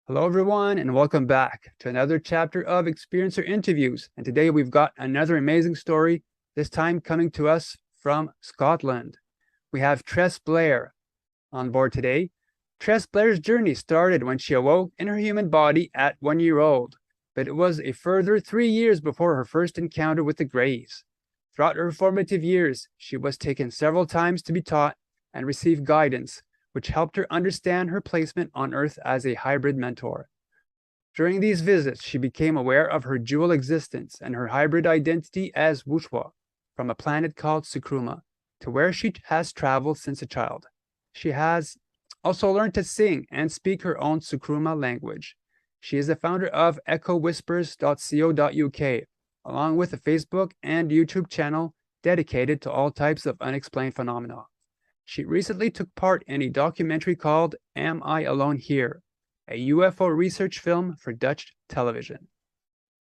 Hello, everyone, and welcome back to another chapter of Experiencer Interviews. And today we've got another amazing story, this time coming to us from Scotland. We have Tress Blair on board today. Tress Blair's journey started when she awoke in her human body at 1 year old, but it was a further 3 years before her first encounter with the Greys. Throughout her formative years, she was taken several times to be taught and receive guidance, which helped her understand her placement on Earth as a hybrid mentor. During these visits, she became aware of her dual existence and her hybrid identity as Wooshwa, from a planet called Sucruma, to where she has traveled since a child. She has also learned to sing and speak her own Sucruma language. She is the founder of echowhispers.co.uk, along with a Facebook and YouTube channel dedicated to all types of unexplained phenomena. She recently took part in a documentary called Am I Alone Here?, a UFO research film for Dutch television.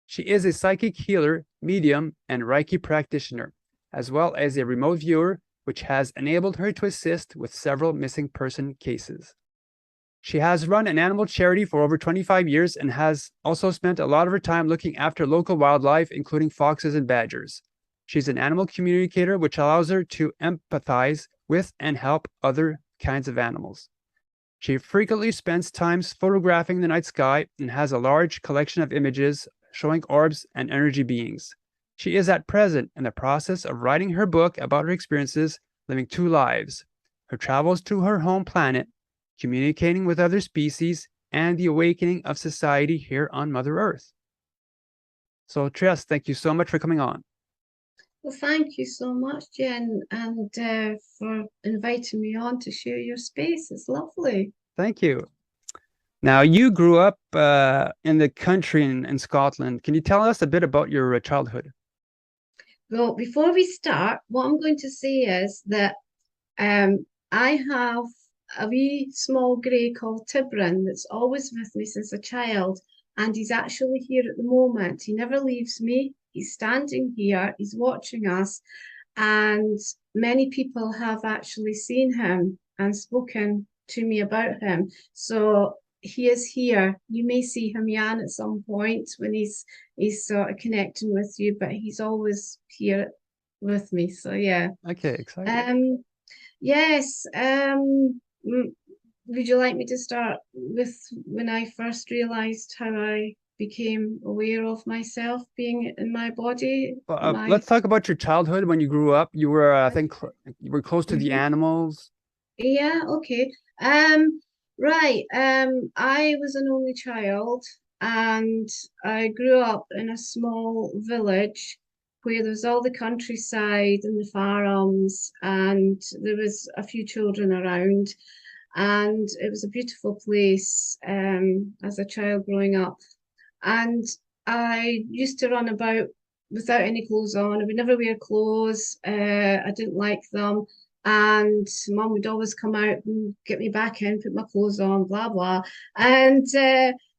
She is a psychic healer, medium, and Reiki practitioner, as well as a remote viewer, which has enabled her to assist with several missing person cases. She has run an animal charity for over 25 years and has also spent a lot of her time looking after local wildlife, including foxes and badgers. She's an animal communicator, which allows her to empathize with and help other kinds of animals. She frequently spends time photographing the night sky and has a large collection of images showing orbs and energy beings. She is at present in the process of writing her book about her experiences living two lives: her travels to her home planet, communicating with other species, and the awakening of society here on Mother Earth. So, Tress, thank you so much for coming on. Well, thank you so much, Jen, and for inviting me on to share your space. It's lovely. Thank you. Now, you grew up in the country in Scotland. Can you tell us a bit about your childhood? Well, before we start, what I'm going to say is that I have a wee small grey called Tibrin that's always with me since a child, and he's actually here at the moment. He never leaves me. He's standing here, he's watching us, and many people have actually seen him and spoken to me about him. So he is here. You may see him, Jan, at some point when he's sort of connecting with you, but he's always here with me. So yeah. Okay, exciting. Yes. Would you like me to start with when I first realized how I became aware of myself being in my body? Let's talk about your childhood when you grew up. You were, I think, you were close to the Mhm. animals. Yeah, okay. Right. I was an only child and I grew up in a small village where there was all the countryside and the farms, and there was a few children around, and it was a beautiful place as a child growing up. And I used to run about without any clothes on. I would never wear clothes. I didn't like them. And mum would always come out and get me back in, put my clothes on, blah, blah. And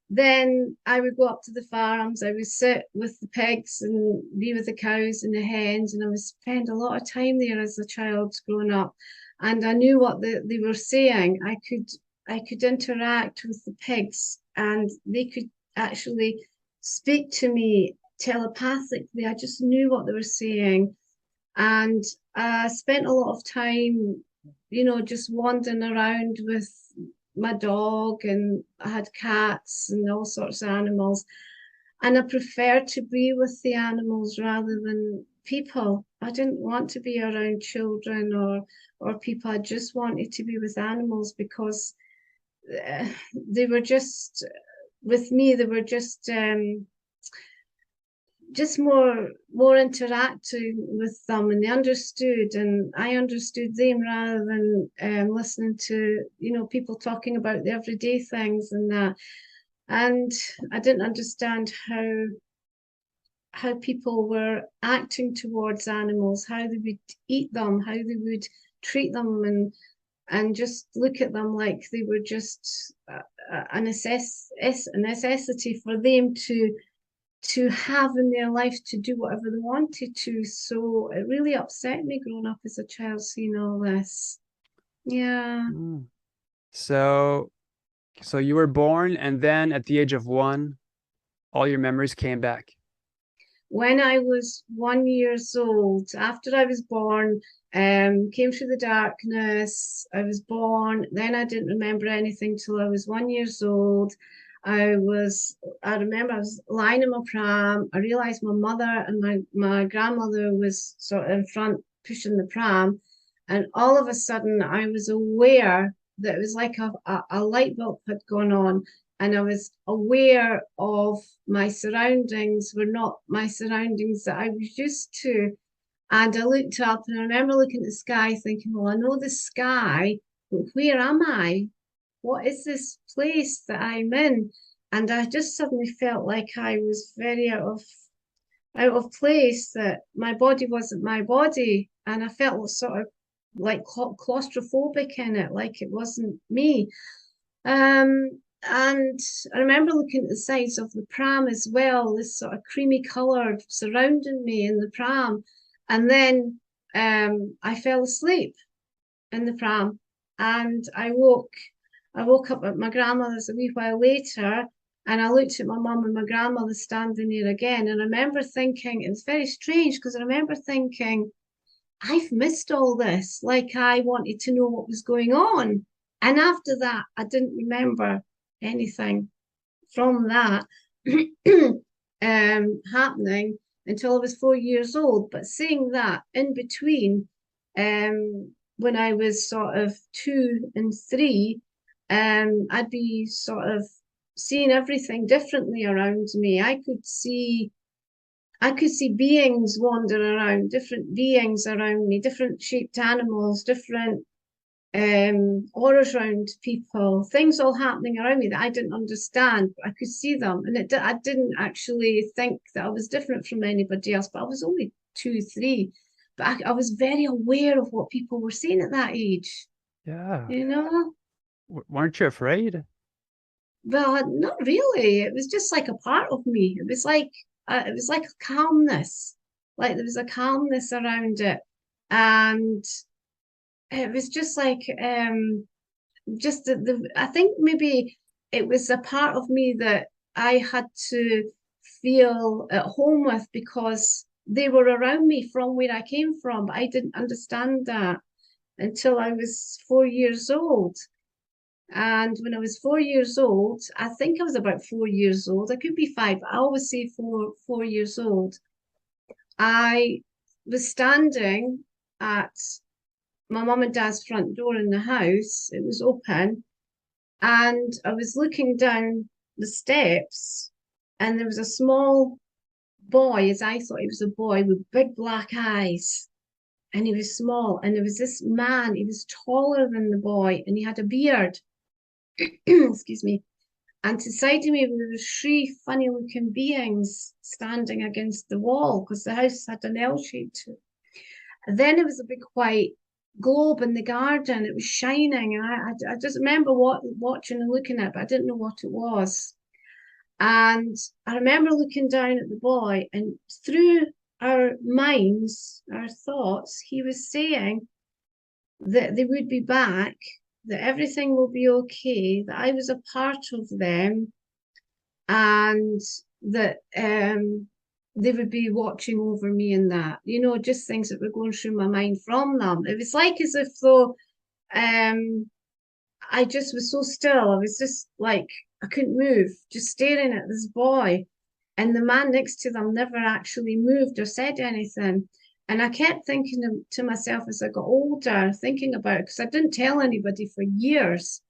then I would go up to the farms. I would sit with the pigs and be with the cows and the hens. And I would spend a lot of time there as a child growing up. And I knew what they were saying. I could interact with the pigs and they could actually speak to me telepathically. I just knew what they were saying. And I spent a lot of time, just wandering around with my dog, and I had cats and all sorts of animals. And I preferred to be with the animals rather than people. I didn't want to be around children or people. I just wanted to be with animals because they were just with me. They were just more interacting with them, and they understood, and I understood them rather than listening to people talking about the everyday things and that. And I didn't understand how people were acting towards animals, how they would eat them, how they would treat them, and just look at them like they were just a necessity for them to have in their life to do whatever they wanted to. So it really upset me growing up as a child seeing all this. Yeah. Mm. So, So you were born, and then at the age of 1, all your memories came back. When I was 1 year old, after I was born, came through the darkness. I was born, then I didn't remember anything till I was 1 year old. I remember I was lying in my pram. I realized my mother and my grandmother was sort of in front pushing the pram. And all of a sudden, I was aware that it was like a light bulb had gone on, and I was aware of my surroundings were not my surroundings that I was used to. And I looked up and I remember looking at the sky thinking, well, I know the sky, but where am I? What is this place that I'm in? And I just suddenly felt like I was very out of place, that my body wasn't my body. And I felt sort of like claustrophobic in it, like it wasn't me. And I remember looking at the sides of the pram as well, this sort of creamy colour surrounding me in the pram. And then I fell asleep in the pram, and I woke up at my grandmother's a wee while later, and I looked at my mum and my grandmother standing there again. And I remember thinking, it was very strange because I remember thinking, I've missed all this. Like I wanted to know what was going on. And after that, I didn't remember anything from that happening until I was 4 years old. But seeing that in between, when I was sort of 2 and 3, I'd be sort of seeing everything differently around me. I could see beings wander around, different beings around me, different shaped animals, different auras around people, things all happening around me that I didn't understand, but I could see them. And I didn't actually think that I was different from anybody else, but I was only 2, 3. But I was very aware of what people were saying at that age, Yeah. you know? Weren't you afraid? Well, not really. It was just like a part of me. It was like a calmness, like there was a calmness around it, and it was just like just I think maybe it was a part of me that I had to feel at home with because they were around me from where I came from, but I didn't understand that until I was 4 years old. And when I was 4 years old, I think I was about 4 years old. I could be five, but I always say 4 years old. I was standing at my mum and dad's front door in the house. It was open, and I was looking down the steps, and there was a small boy, as I thought he was a boy, with big black eyes. And he was small, and there was this man, he was taller than the boy, and he had a beard. Excuse me. And to the side of me, there were 3 funny-looking beings standing against the wall because the house had an L shape to it. And then there was a big white globe in the garden. It was shining, and I just remember watching and looking at it, but I didn't know what it was. And I remember looking down at the boy, and through our minds, our thoughts, he was saying that they would be back, that everything will be okay, that I was a part of them, and that they would be watching over me, and that, just things that were going through my mind from them. It was like as if though I just was so still. I was just like, I couldn't move, just staring at this boy. And the man next to them never actually moved or said anything. And I kept thinking to myself as I got older, thinking about it, because I didn't tell anybody for years.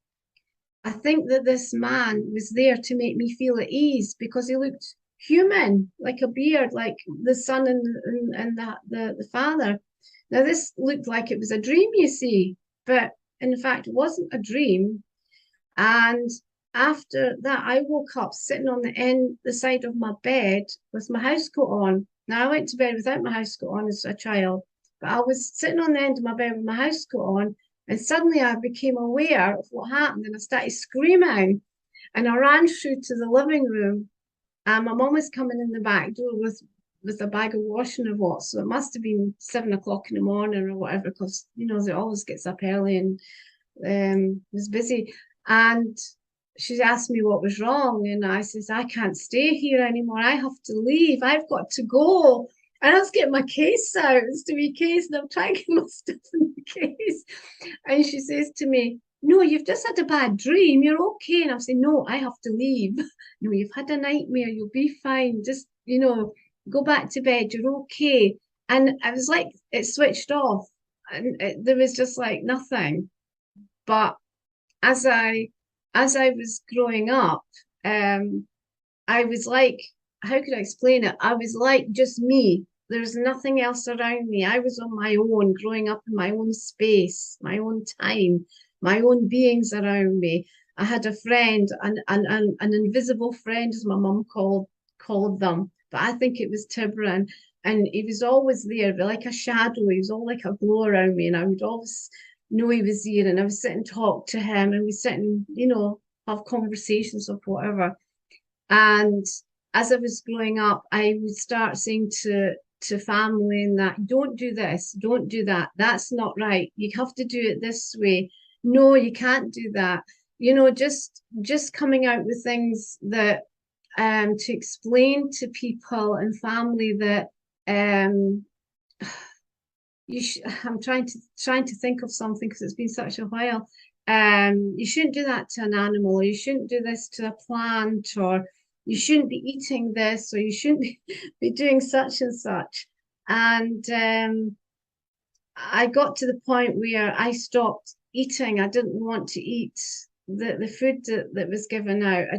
I think that this man was there to make me feel at ease because he looked human, like a beard, like the son and the father. Now, this looked like it was a dream, you see, but in fact, it wasn't a dream. And after that, I woke up sitting on the side of my bed with my housecoat on. Now, I went to bed without my housecoat on as a child, but I was sitting on the end of my bed with my housecoat on, and suddenly I became aware of what happened, and I started screaming. And I ran through to the living room, and my mum was coming in the back door with a bag of washing or what. So it must have been 7 o'clock in the morning or whatever, because they always gets up early and was busy. And she asked me what was wrong, and I says, I can't stay here anymore. I have to leave. I've got to go. And I was getting my case out. It's to be case, and I'm trying to get my stuff in the case. And she says to me, no, you've just had a bad dream. You're okay. And I'm saying, no, I have to leave. No, you've had a nightmare. You'll be fine. Just, go back to bed. You're okay. And I was like, it switched off. And there was just like nothing. But as I was growing up, I was like, how could I explain it? I was like just me. There's nothing else around me. I was on my own, growing up in my own space, my own time, my own beings around me. I had a friend, an invisible friend, as my mum called them, but I think it was Tiburon, and he was always there, but like a shadow. He was all like a glow around me, and I would always know he was here, and I would sit and talk to him, and we sit and have conversations of whatever. And as I was growing up, I would start saying to family and that, don't do this, don't do that. That's not right. You have to do it this way. No, you can't do that. Just coming out with things that to explain to people and family that I'm trying to think of something because it's been such a while. You shouldn't do that to an animal, or you shouldn't do this to a plant, or you shouldn't be eating this, or you shouldn't be doing such and such. And I got to the point where I stopped eating. I didn't want to eat the food that was given out. I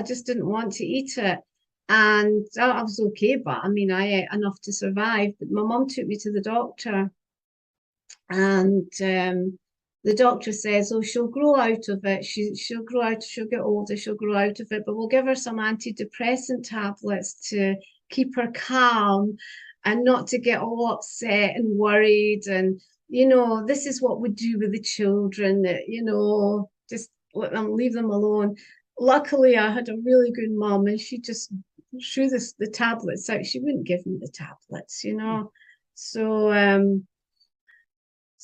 just didn't want to eat it. And I was okay, but I mean, I ate enough to survive. But my mum took me to the doctor, and the doctor says, oh, she'll grow out of it. She'll grow out, she'll get older, she'll grow out of it, but we'll give her some antidepressant tablets to keep her calm and not to get all upset and worried. And, this is what we do with the children, that, just let them, leave them alone. Luckily, I had a really good mum, and she just threw the tablets out. She wouldn't give me the tablets.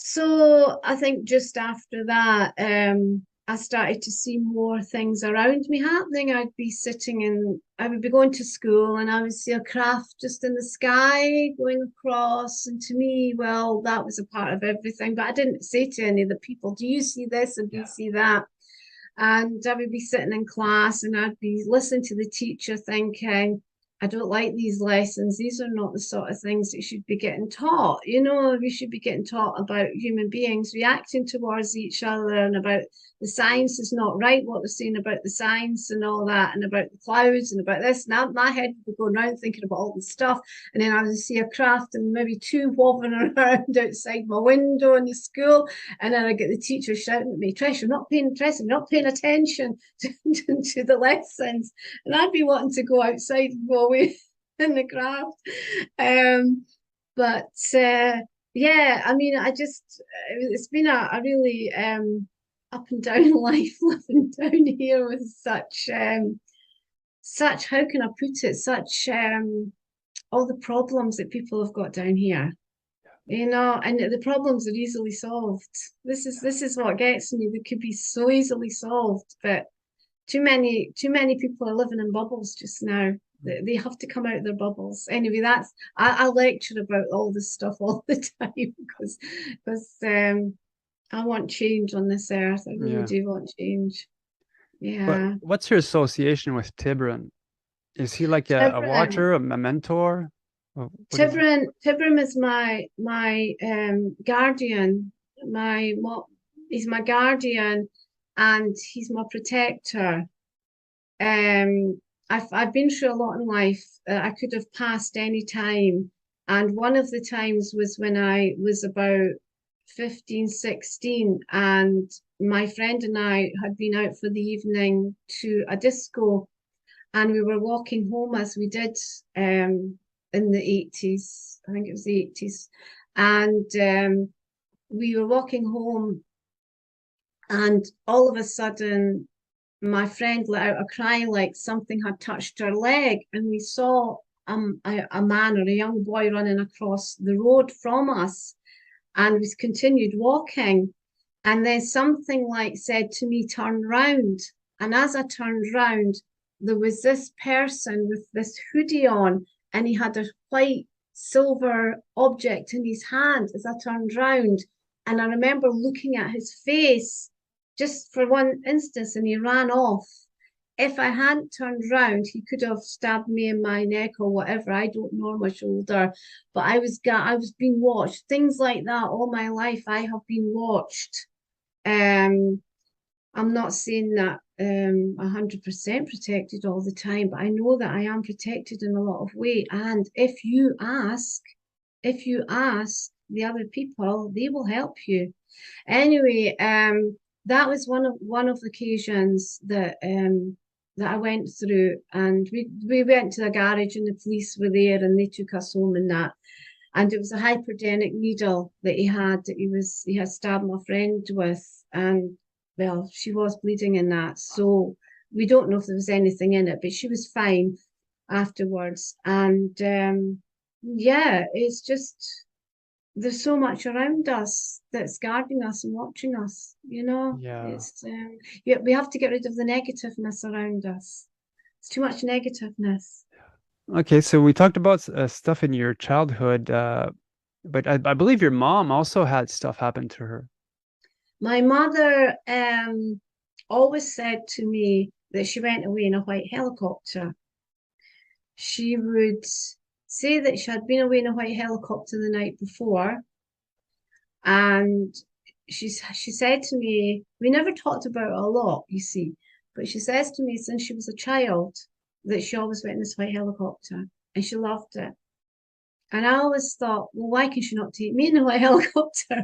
So I think just after that, I started to see more things around me happening. I would be going to school, and I would see a craft just in the sky going across. And to me, well, that was a part of everything. But I didn't say to any of the people, do you see this and do you see that? And I would be sitting in class, and I'd be listening to the teacher thinking, I don't like these lessons. These are not the sort of things that should be getting taught. We should be getting taught about human beings reacting towards each other, and about the science is not right, what they're saying about the science and all that, and about the clouds and about this. Now my head would be going around thinking about all this stuff. And then I would see a craft and maybe two wobbling around outside my window in the school. And then I get the teacher shouting at me, Tress, you're not paying attention to the lessons. And I'd be wanting to go outside and go away in the craft. But yeah, I mean, it's been a really up and down life living down here with such, how can I put it, such all the problems that people have got down here. And the problems are easily solved. This is what gets me. They could be so easily solved, but too many people are living in bubbles just now. They have to come out of their bubbles. Anyway, I lecture about all this stuff all the time because I want change on this earth. I really do want change. Yeah. What's your association with Tiburon? Is he like a watcher, a mentor? Tiburon is my guardian. He's my guardian, and he's my protector. I've been through a lot in life. I could have passed any time, and one of the times was when I was about 15, 16, and my friend and I had been out for the evening to a disco, and we were walking home as we did in the 80s. I think it was the 80s. And we were walking home, and all of a sudden, my friend let out a cry like something had touched her leg, and we saw a man or a young boy running across the road from us, and we continued walking. And then something like said to me, turn round. And as I turned round, there was this person with this hoodie on, and he had a white silver object in his hand as I turned round. And I remember looking at his face just for one instance, and he ran off. If I hadn't turned round, he could have stabbed me in my neck or whatever. I don't know, my shoulder. But I was being watched. Things like that all my life. I have been watched. I'm not saying that 100% protected all the time, but I know that I am protected in a lot of way. And if you ask the other people, they will help you. Anyway, that was one of the occasions that I went through, and we went to the garage and the police were there and they took us home and that. And it was a hypodermic needle that he had stabbed my friend with, and well, she was bleeding in that. So we don't know if there was anything in it, but she was fine afterwards. And yeah, it's just there's so much around us that's guarding us and watching us, you know. Yeah. It's yeah, we have to get rid of the negativeness around us. It's too much negativeness. Okay, so we talked about stuff in your childhood, but I believe your mom also had stuff happen to her. My mother always said to me that she went away in a white helicopter. She would say that she had been away in a white helicopter the night before, and she said to me, we never talked about it a lot, you see, but she says to me since she was a child that she always went in this white helicopter and she loved it. And I always thought, well, why can she not take me in a white helicopter?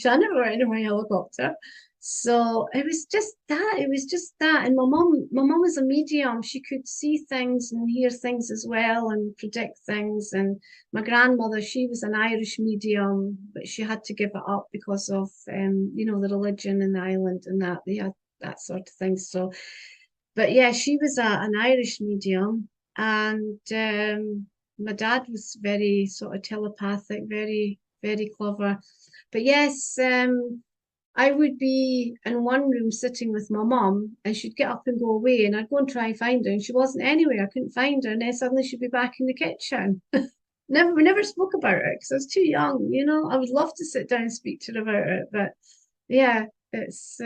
I never went in a white helicopter. So it was just that. It was just that. And my mom was a medium. She could see things and hear things as well and predict things. And my grandmother, she was an Irish medium, but she had to give it up because of you know, the religion in the island and that they had that sort of thing. So, but yeah, she was an Irish medium, and my dad was very sort of telepathic, very, very clever. But yes, I would be in one room sitting with my mum, and she'd get up and go away, and I'd go and try and find her, and she wasn't anywhere. I couldn't find her, and then suddenly she'd be back in the kitchen. We never spoke about it because I was too young, you know. I would love to sit down and speak to her about it, but yeah, it's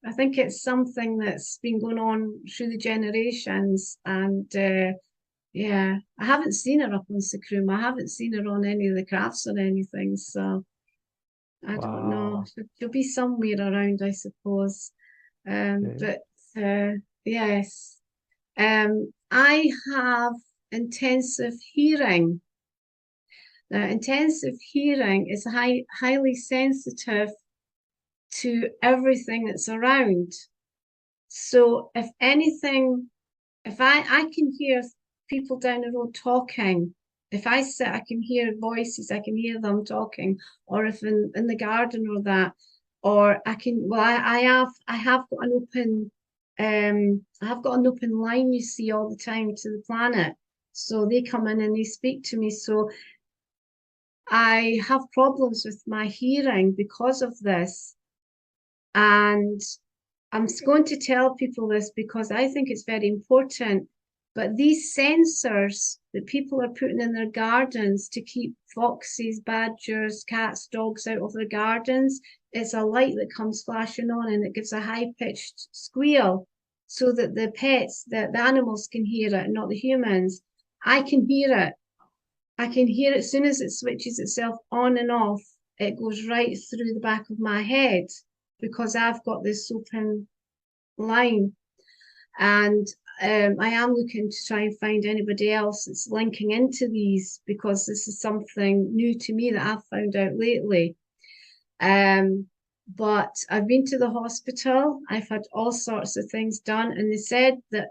I think it's something that's been going on through the generations, and yeah, I haven't seen her up on Sucruma. I haven't seen her on any of the crafts or anything, so I don't know. Wow. She'll be somewhere around, I suppose. Okay. But yes, I have intensive hearing. Now, intensive hearing is highly sensitive to everything that's around. So if anything, if I can hear people down the road talking, if I sit, I can hear voices, I can hear them talking, or if in the garden or that, or I can, well, I have got an open, I have got an open line, you see, all the time to the planet. So they come in and they speak to me. So I have problems with my hearing because of this. And I'm going to tell people this because I think it's very important. But these sensors that people are putting in their gardens to keep foxes, badgers, cats, dogs out of their gardens, it's a light that comes flashing on and it gives a high-pitched squeal so that the pets, the animals can hear it, not the humans. I can hear it. I can hear it as soon as it switches itself on and off. It goes right through the back of my head because I've got this open line. And I am looking to try and find anybody else that's linking into these because this is something new to me that I've found out lately. But I've been to the hospital. I've had all sorts of things done, and they said that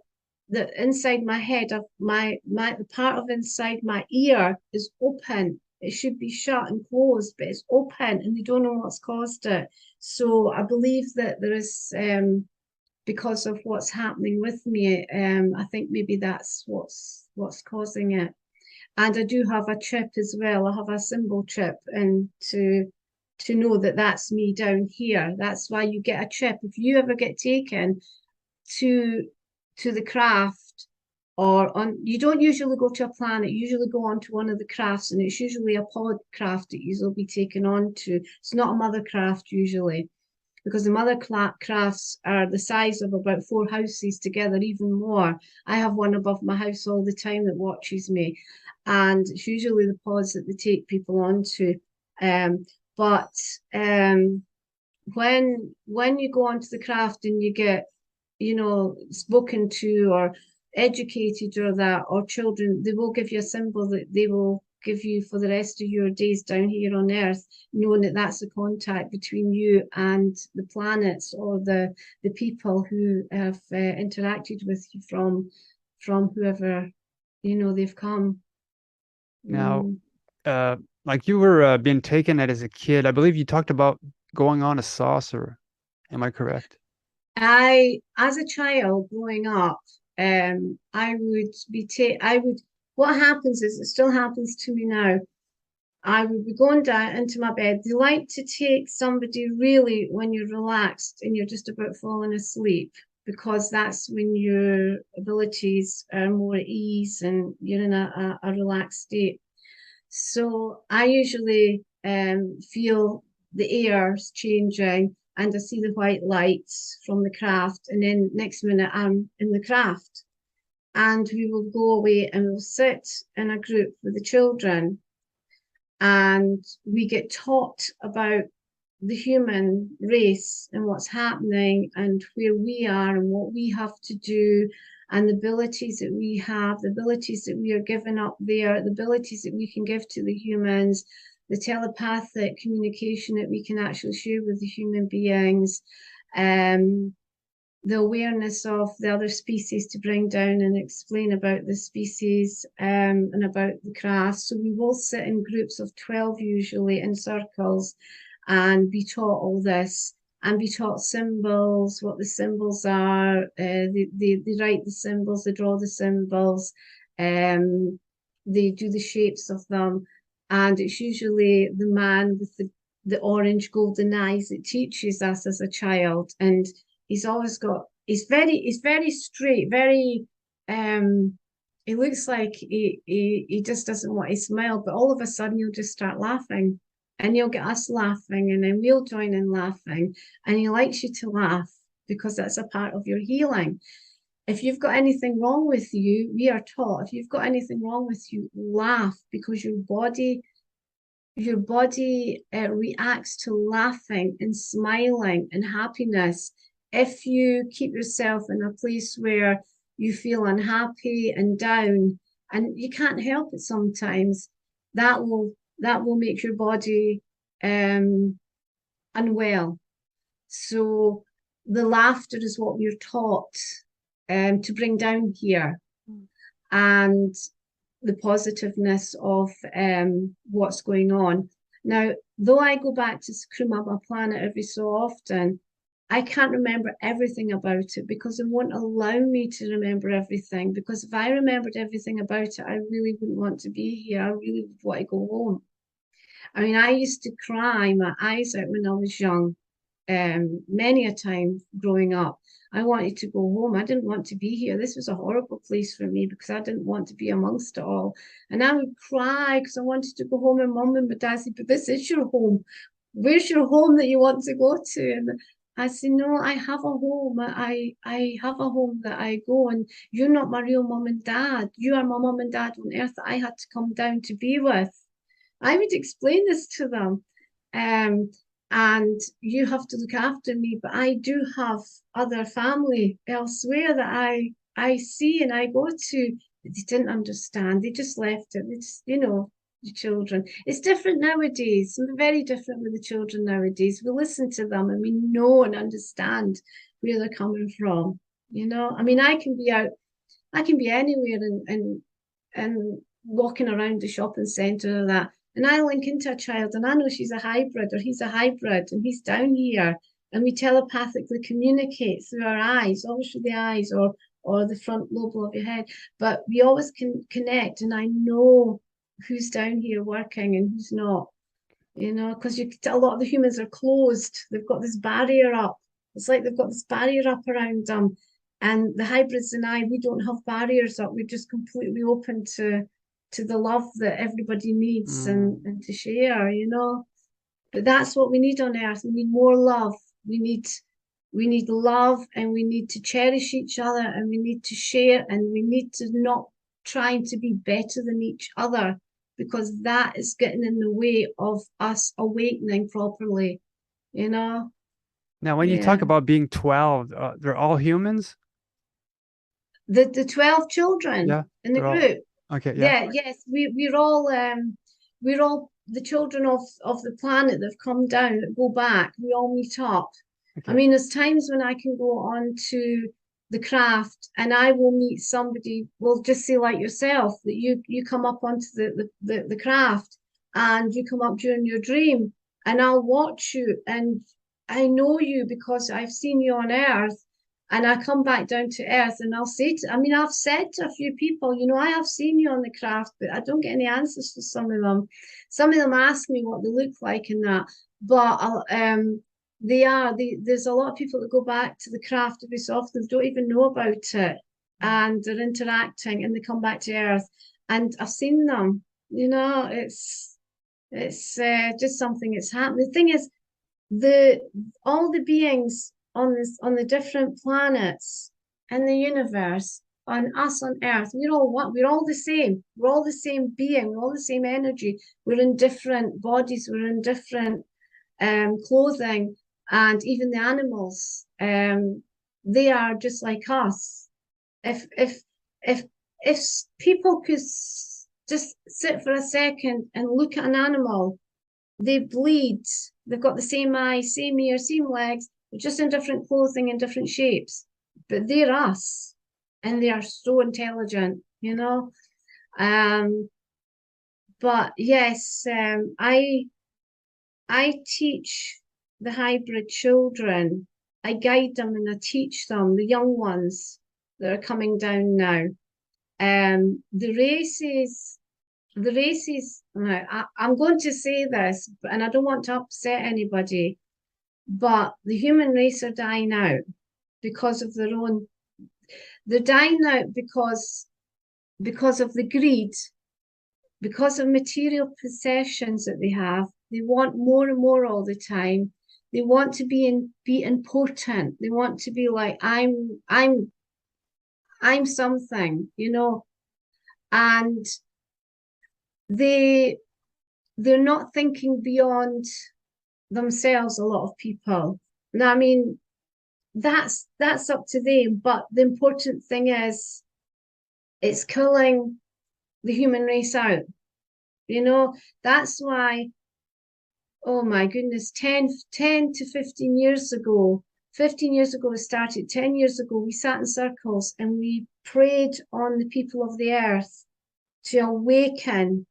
inside my head, of the part of inside my ear is open. It should be shut and closed, but it's open, and they don't know what's caused it. So I believe that there is because of what's happening with me. I think maybe that's what's causing it. And I do have a chip as well. I have a symbol chip, and to know that that's me down here. That's why you get a chip. If you ever get taken, to the craft, or on, you don't usually go to a planet, you usually go on to one of the crafts, and it's usually a pod craft that you'll be taken on to. It's not a mother craft usually, because the mother crafts are the size of about 4 houses together, even more. I have one above my house all the time that watches me, and it's usually the pods that they take people onto. But when you go onto the craft and you get, spoken to or educated or that, or children, they will give you a symbol that they will give you for the rest of your days down here on Earth, knowing that that's the contact between you and the planets, or the people who have interacted with you from whoever they've come. Now, like you were being taken at as a kid, I believe you talked about going on a saucer. Am I correct? As a child growing up, I would what happens is, it still happens to me now. I would be going down into my bed. They like to take somebody really when you're relaxed and you're just about falling asleep, because that's when your abilities are more at ease and you're in a relaxed state. So I usually feel the air's changing, and I see the white lights from the craft, and then next minute I'm in the craft, and we will go away and we'll sit in a group with the children, and we get taught about the human race and what's happening and where we are and what we have to do, and the abilities that we have, the abilities that we are giving up there, the abilities that we can give to the humans, the telepathic communication that we can actually share with the human beings, the awareness of the other species to bring down and explain about the species, and about the craft. So we will sit in groups of 12 usually in circles and be taught all this, and be taught symbols, what the symbols are. They write the symbols, they draw the symbols, they do the shapes of them. And it's usually the man with the orange golden eyes that teaches us as a child. And he's always got, he's very straight, very, he looks like he just doesn't want to smile, but all of a sudden he'll just start laughing, and he'll get us laughing, and then we'll join in laughing. And he likes you to laugh because that's a part of your healing. If you've got anything wrong with you, we are taught, if you've got anything wrong with you, laugh, because your body reacts to laughing and smiling and happiness. If you keep yourself in a place where you feel unhappy and down, and you can't help it sometimes, that will make your body unwell. So the laughter is what we're taught to bring down here, and the positiveness of what's going on. Now, though I go back to Sukuma, my planet, every so often, I can't remember everything about it, because it won't allow me to remember everything. Because if I remembered everything about it, I really wouldn't want to be here. I really would want to go home. I mean, I used to cry my eyes out when I was young, many a time growing up. I wanted to go home. I didn't want to be here. This was a horrible place for me, because I didn't want to be amongst it all. And I would cry because I wanted to go home. And mum and my dad said, but this is your home. Where's your home that you want to go to? And I said, no, I have a home. I have a home that I go, and you're not my real mum and dad. You are my mum and dad on earth that I had to come down to be with. I would explain this to them. And you have to look after me, but I do have other family elsewhere that I see and I go to. They didn't understand. They just left it. They just, the children. It's different nowadays. Very different with the children nowadays. We listen to them and we know and understand where they're coming from. I mean, I can be anywhere and walking around the shopping centre or that. And I link into a child and I know she's a hybrid or he's a hybrid and he's down here, and we telepathically communicate through our eyes, always through the eyes or the front lobe of your head. But we always can connect, and I know who's down here working and who's not, because a lot of the humans are closed. They've got this barrier up. It's like they've got this barrier up around them. And the hybrids and I, we don't have barriers up. We're just completely open to the love that everybody needs and to share, you know. But that's what we need on Earth. We need more love. We need love, and we need to cherish each other, and we need to share, and we need to not trying to be better than each other, because that is getting in the way of us awakening properly, you know. Now, when you Yeah. talk about being 12, they're all humans? The 12 children Yeah, in the they're all group. okay. Yeah. Yeah, yes, we're all the children of the planet that have come down, that go back. We all meet up. I Okay. mean, there's times when I can go on to the craft and I will meet somebody, well, just say like yourself, that you come up onto the craft and you come up during your dream, and I'll watch you, and I know you because I've seen you on Earth, and I come back down to Earth and I'll say to, I mean, I've said to a few people, you know, I have seen you on the craft, but I don't get any answers for some of them. Some of them ask me what they look like and that, but there's a lot of people that go back to the craft every so often, don't even know about it, and they're interacting and they come back to Earth, and I've seen them. You know, it's just something that's happened. The thing is, the all the beings on the different planets in the universe, on us on Earth, we're all what we're all the same. We're all the same being, we're all the same energy. We're in different bodies, we're in different clothing, and even the animals, they are just like us. If if people could just sit for a second and look at an animal, they bleed. They've got the same eyes, same ears, same legs, just in different clothing and different shapes. But they're us, and they are so intelligent, you know. Um, but yes, I teach the hybrid children. I guide them and I teach them, the young ones that are coming down now. The races, I'm going to say this, and I don't want to upset anybody, but the human race are dying out because of their own, they're dying out because of the greed, because of material possessions that they have. They want more and more all the time. They want to be important. They want to be like, I'm something, you know, and they they're not thinking beyond themselves, a lot of people. Now, I mean, that's up to them, but the important thing is it's killing the human race out. You know, that's why, oh my goodness, 10 to 15 years ago, 15 years ago it started, 10 years ago, we sat in circles and we prayed on the people of the earth to awaken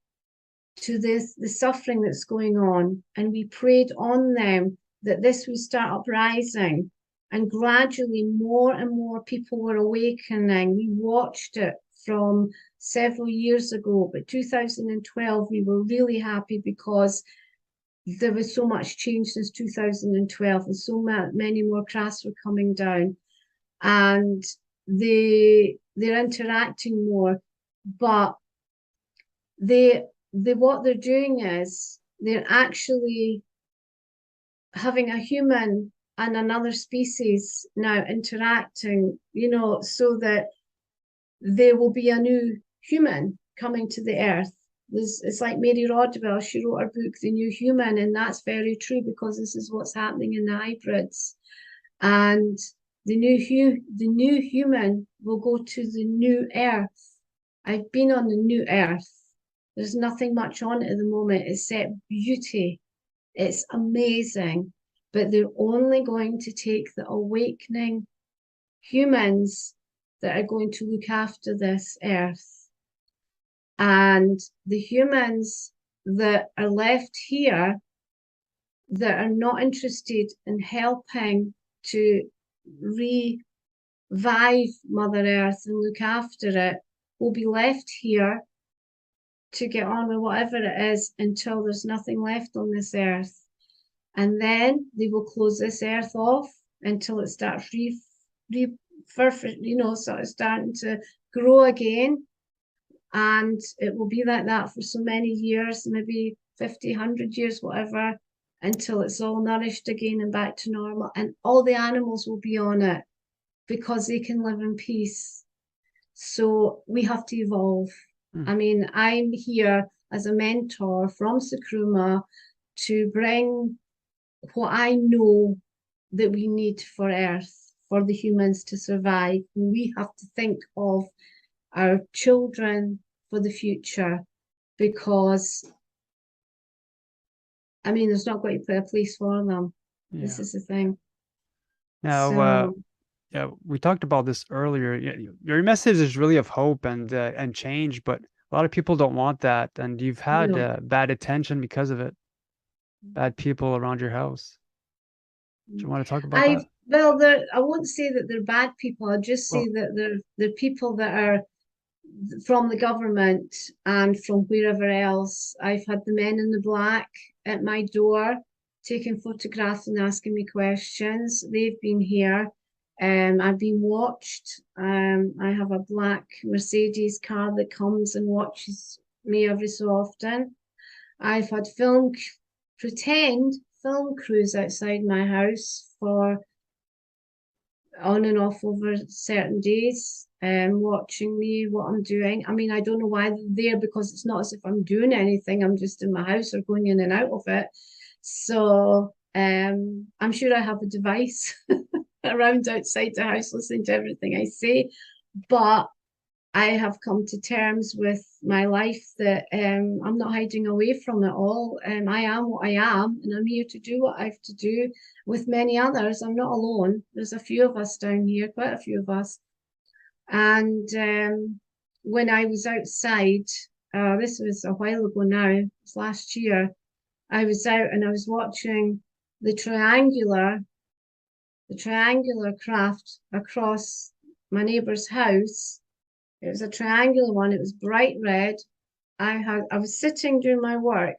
to the suffering that's going on. And we prayed on them that this would start uprising. And gradually more and more people were awakening. We watched it from several years ago, but 2012, we were really happy because there was so much change since 2012, and so many more crafts were coming down, and they're interacting more, but what they're doing is they're actually having a human and another species now interacting, you know, so that there will be a new human coming to the earth. It's like Mary Rodwell, she wrote her book, The New Human, and that's very true because this is what's happening in the hybrids. And the new human will go to the new earth. I've been on the new earth. There's nothing much on it at the moment except beauty. It's amazing. But they're only going to take the awakening humans that are going to look after this earth. And the humans that are left here that are not interested in helping to revive Mother Earth and look after it will be left here to get on with whatever it is until there's nothing left on this earth. And then they will close this earth off until it starts sort of starting to grow again. And it will be like that for so many years, maybe 50, 100 years, whatever, until it's all nourished again and back to normal. And all the animals will be on it because they can live in peace. So we have to evolve. Hmm. I mean, I'm here as a mentor from Sucruma to bring what I know that we need for Earth, for the humans to survive. We have to think of our children for the future, because I mean, there's not going to be a place for them. This Yeah. is the thing. Now, So, yeah, we talked about this earlier. Your message is really of hope and change, but a lot of people don't want that, and you've had no. bad attention because of it. Bad people around your house. Do you want to talk about that? Well, I won't say that they're bad people. I'll just say Well, that they're people that are from the government and from wherever else. I've had the men in the black at my door taking photographs and asking me questions. They've been here. I've been watched. I have a black Mercedes car that comes and watches me every so often. I've had pretend film crews outside my house for on and off over certain days, watching me, what I'm doing. I mean, I don't know why they're there, because it's not as if I'm doing anything. I'm just in my house or going in and out of it. So I'm sure I have a device around outside the house listening to everything I say. But I have come to terms with my life that I'm not hiding away from it all. I am what I am, and I'm here to do what I have to do with many others. I'm not alone. There's a few of us down here, quite a few of us. And when I was outside, this was a while ago now, it was last year, I was out and I was watching the triangular craft across my neighbour's house. It was a triangular one. It was bright red. I was sitting doing my work.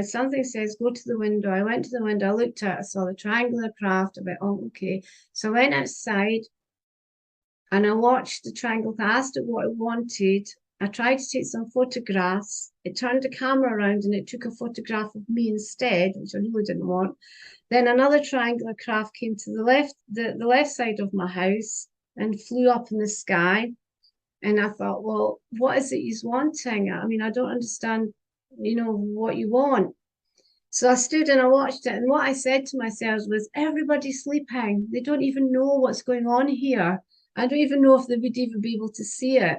Something says go to the window. I went to the window. I looked at it. I saw the triangular craft. I went, oh, okay. So I went outside and I watched the triangle. I asked it what it wanted. I tried to take some photographs. It turned the camera around and it took a photograph of me instead, which I really didn't want. Then another triangular craft came to the left side of my house and flew up in the sky. And I thought, well, what is it he's wanting? I mean, I don't understand, what you want. So I stood and I watched it. And what I said to myself was, everybody's sleeping. They don't even know what's going on here. I don't even know if they would even be able to see it.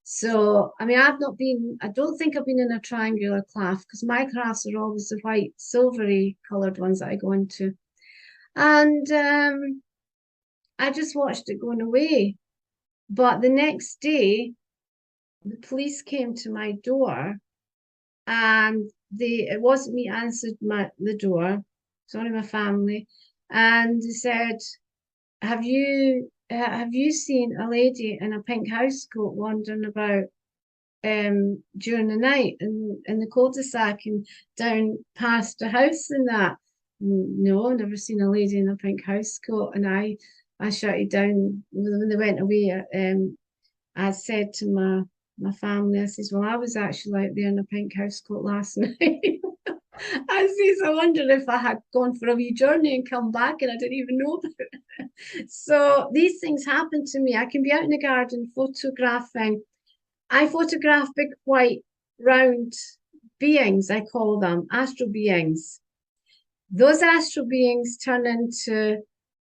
So, I mean, I don't think I've been in a triangular craft, because my crafts are always the white, silvery colored ones that I go into. And I just watched it going away. But the next day, the police came to my door, and it wasn't me answered the door, it's only my family, and they said, have you seen a lady in a pink house coat wandering about during the night in the cul-de-sac and down past the house and that? No, I've never seen a lady in a pink house coat. And I shouted down when they went away. I said to my family, I says, well, I was actually out there in a pink house coat last night. I says, I wonder if I had gone for a wee journey and come back and I didn't even know about it. So these things happen to me. I can be out in the garden photographing. I photograph big white round beings, I call them astral beings. Those astral beings turn into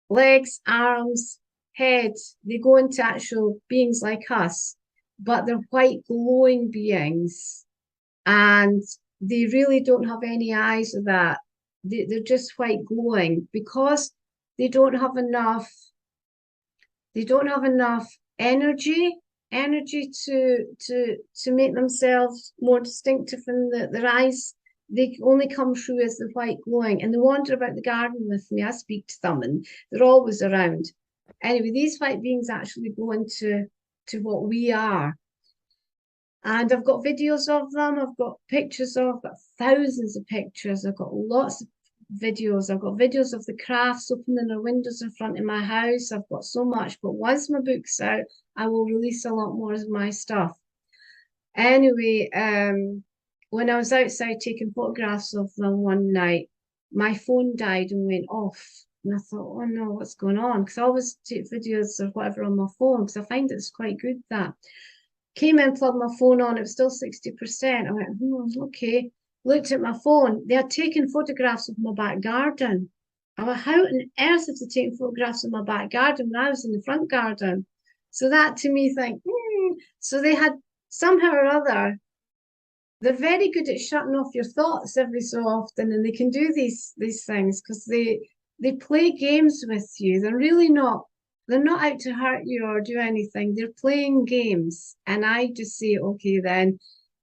legs, arms, head. They go into actual beings like us, but they're white glowing beings. And they really don't have any eyes or that. They're just white glowing, because they don't have enough, energy to make themselves more distinctive in their eyes. They only come through as the white glowing, and they wander about the garden with me. I speak to them and they're always around. Anyway, these white beings actually go into what we are. And I've got videos of them, I've got pictures of, I've got thousands of pictures, I've got lots of videos. I've got videos of the crafts opening their windows in front of my house. I've got so much, but once my book's out, I will release a lot more of my stuff. Anyway, when I was outside taking photographs of them one night, my phone died and went off. And I thought, oh no, what's going on? Because I always take videos or whatever on my phone because I find it's quite good that. Came in, plugged my phone on, it was still 60%. I went, okay. Looked at my phone. They had taken photographs of my back garden. I went, how on earth have they taken photographs of my back garden when I was in the front garden? So that to me, so they had somehow or other, they're very good at shutting off your thoughts every so often, and they can do these things because they play games with you. They're really not, they're not out to hurt you or do anything. They're playing games. And I just say, okay, then,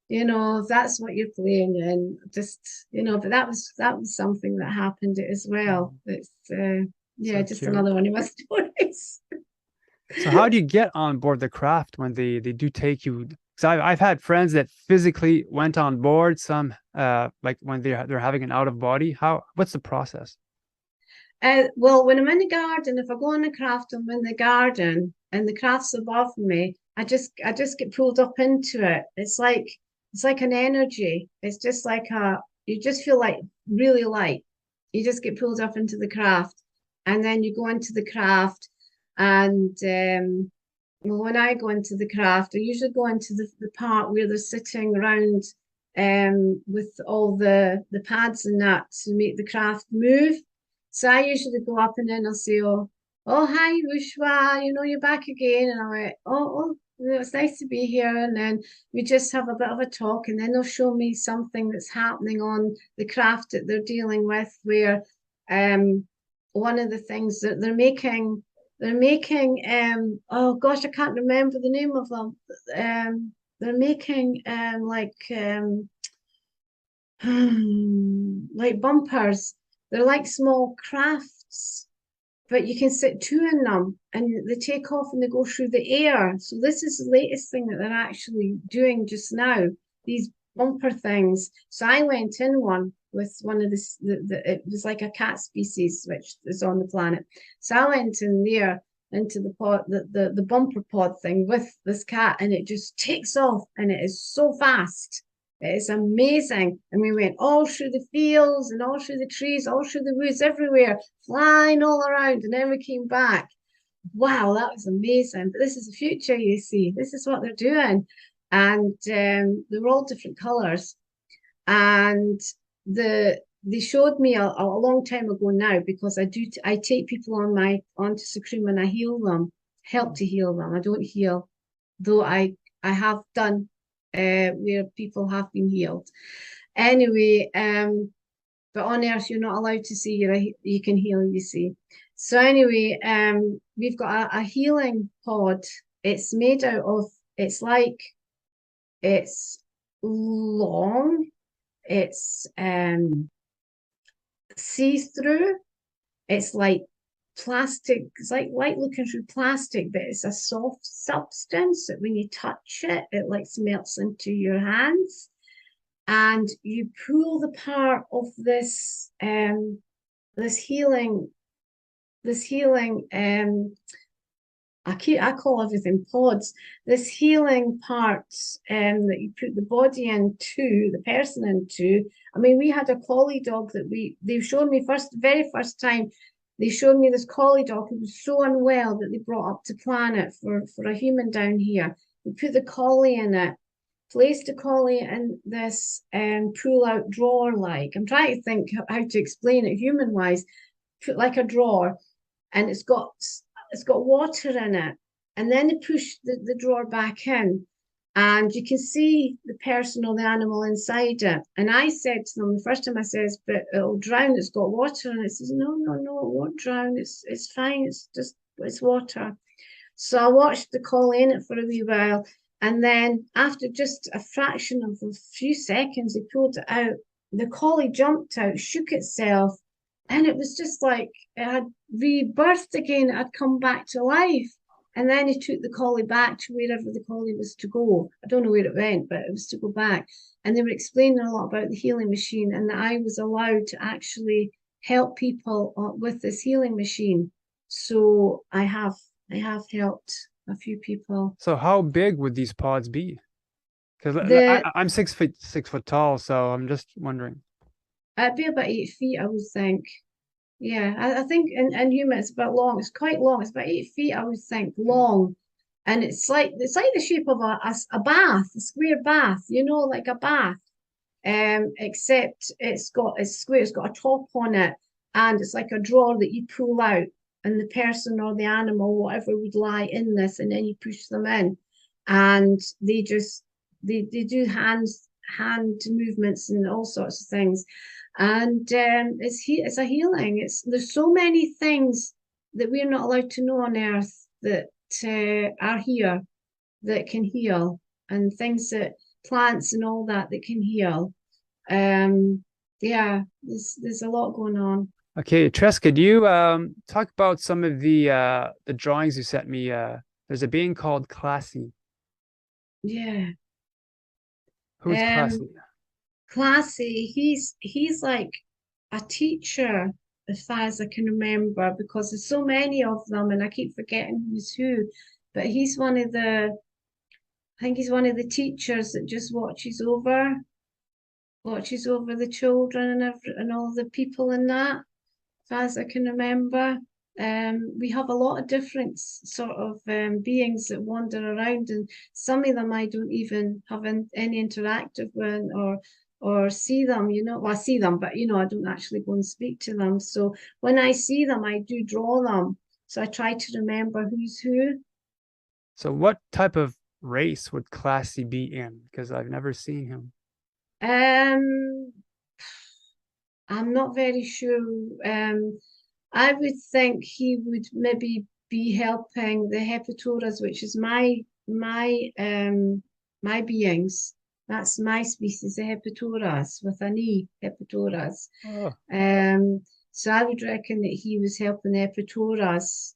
if that's what you're playing, and just, but that was something that happened as well. It's yeah, so just cute. Another one of my stories. So how do you get on board the craft when they do take you? Because I've had friends that physically went on board, some like when they're having an out of body. What's the process? Well, when I'm in the garden, if I go on the craft, I'm in the garden and the craft's above me, I just get pulled up into it. It's like an energy. It's just like you just feel like really light. You just get pulled up into the craft, and then you go into the craft. And well, when I go into the craft, I usually go into the part where they're sitting around with all the pads and that to make the craft move. So I usually go up and then I'll say, oh hi, Wooshwa, you're back again. And I went, oh, it's nice to be here. And then we just have a bit of a talk, and then they'll show me something that's happening on the craft that they're dealing with, where one of the things that they're making, oh gosh, I can't remember the name of them. They're making like bumpers. They're like small crafts, but you can sit two in them, and they take off and they go through the air. So this is the latest thing that they're actually doing just now, these bumper things. So I went in one with one of it was like a cat species which is on the planet. So I went in there into the pod, the bumper pod thing with this cat, and it just takes off, and it is so fast. It's amazing. And we went all through the fields and all through the trees, all through the woods, everywhere, flying all around. And then we came back. Wow, that was amazing. But this is the future, you see. This is what they're doing. And they were all different colors. And they showed me a long time ago now, because I take people onto Sucruma and I heal them, help to heal them. I don't heal, though I have done where people have been healed. Anyway, but on Earth you're not allowed to see you can heal, you see. So anyway, we've got a healing pod. It's made out of, it's long, it's see-through, it's like plastic, it's like looking through plastic, but it's a soft substance that when you touch it, it like melts into your hands, and you pull the part of this healing I call everything pods, this healing parts that you put the body into, the person into. I mean, we had a collie dog that they showed me very first time, they showed me this collie dog who was so unwell that they brought up to planet for a human down here. We put the collie in it, placed the collie in this pull-out drawer like. I'm trying to think how to explain it human-wise. Put like a drawer, and it's got water in it, and then they push the drawer back in, and you can see the person or the animal inside it. And I said to them the first time, I says, but it'll drown, it's got water. And it says, no, it won't drown, it's fine, it's water. So I watched the collie in it for a wee while, and then after just a fraction of a few seconds, he pulled it out. The collie jumped out, shook itself, and it was just like it had rebirthed again. It had come back to life. And then he took the collie back to wherever the collie was to go. I don't know where it went, but it was to go back. And they were explaining a lot about the healing machine, and that I was allowed to actually help people with this healing machine. So I have helped a few people. So how big would these pods be? Because The I'm 6 foot tall, so I'm just wondering. It'd be about 8 feet, I would think. Yeah, I think in human it's about long. It's quite long. It's about 8 feet, I would think, long. And it's like the shape of a bath, a square bath, like a bath. Except it's square, it's got a top on it, and it's like a drawer that you pull out, and the person or the animal, whatever, would lie in this, and then you push them in, and they do hand movements and all sorts of things, and it's a healing. There's so many things that we're not allowed to know on Earth that are here that can heal, and things that plants and all that can heal. Yeah, there's a lot going on. Okay, Tress, could you talk about some of the drawings you sent me? There's a being called Classy. Yeah. Who's Um, Classy? Classy, he's like a teacher, as far as I can remember, because there's so many of them and I keep forgetting who's who. But I think he's one of the teachers that just watches over the children and all the people in that, as far as I can remember. We have a lot of different sort of beings that wander around, and some of them I don't even have any interactive with or see them. Well, I see them, but I don't actually go and speak to them. So when I see them, I do draw them. So I try to remember who's who. So what type of race would Classy be in? Because I've never seen him. Um, I'm not very sure. I would think he would maybe be helping the Hepatoras, which is my beings. That's my species, the Hepatoras, with an E, Hepatoras. Oh, So I would reckon that he was helping the Hepatoras,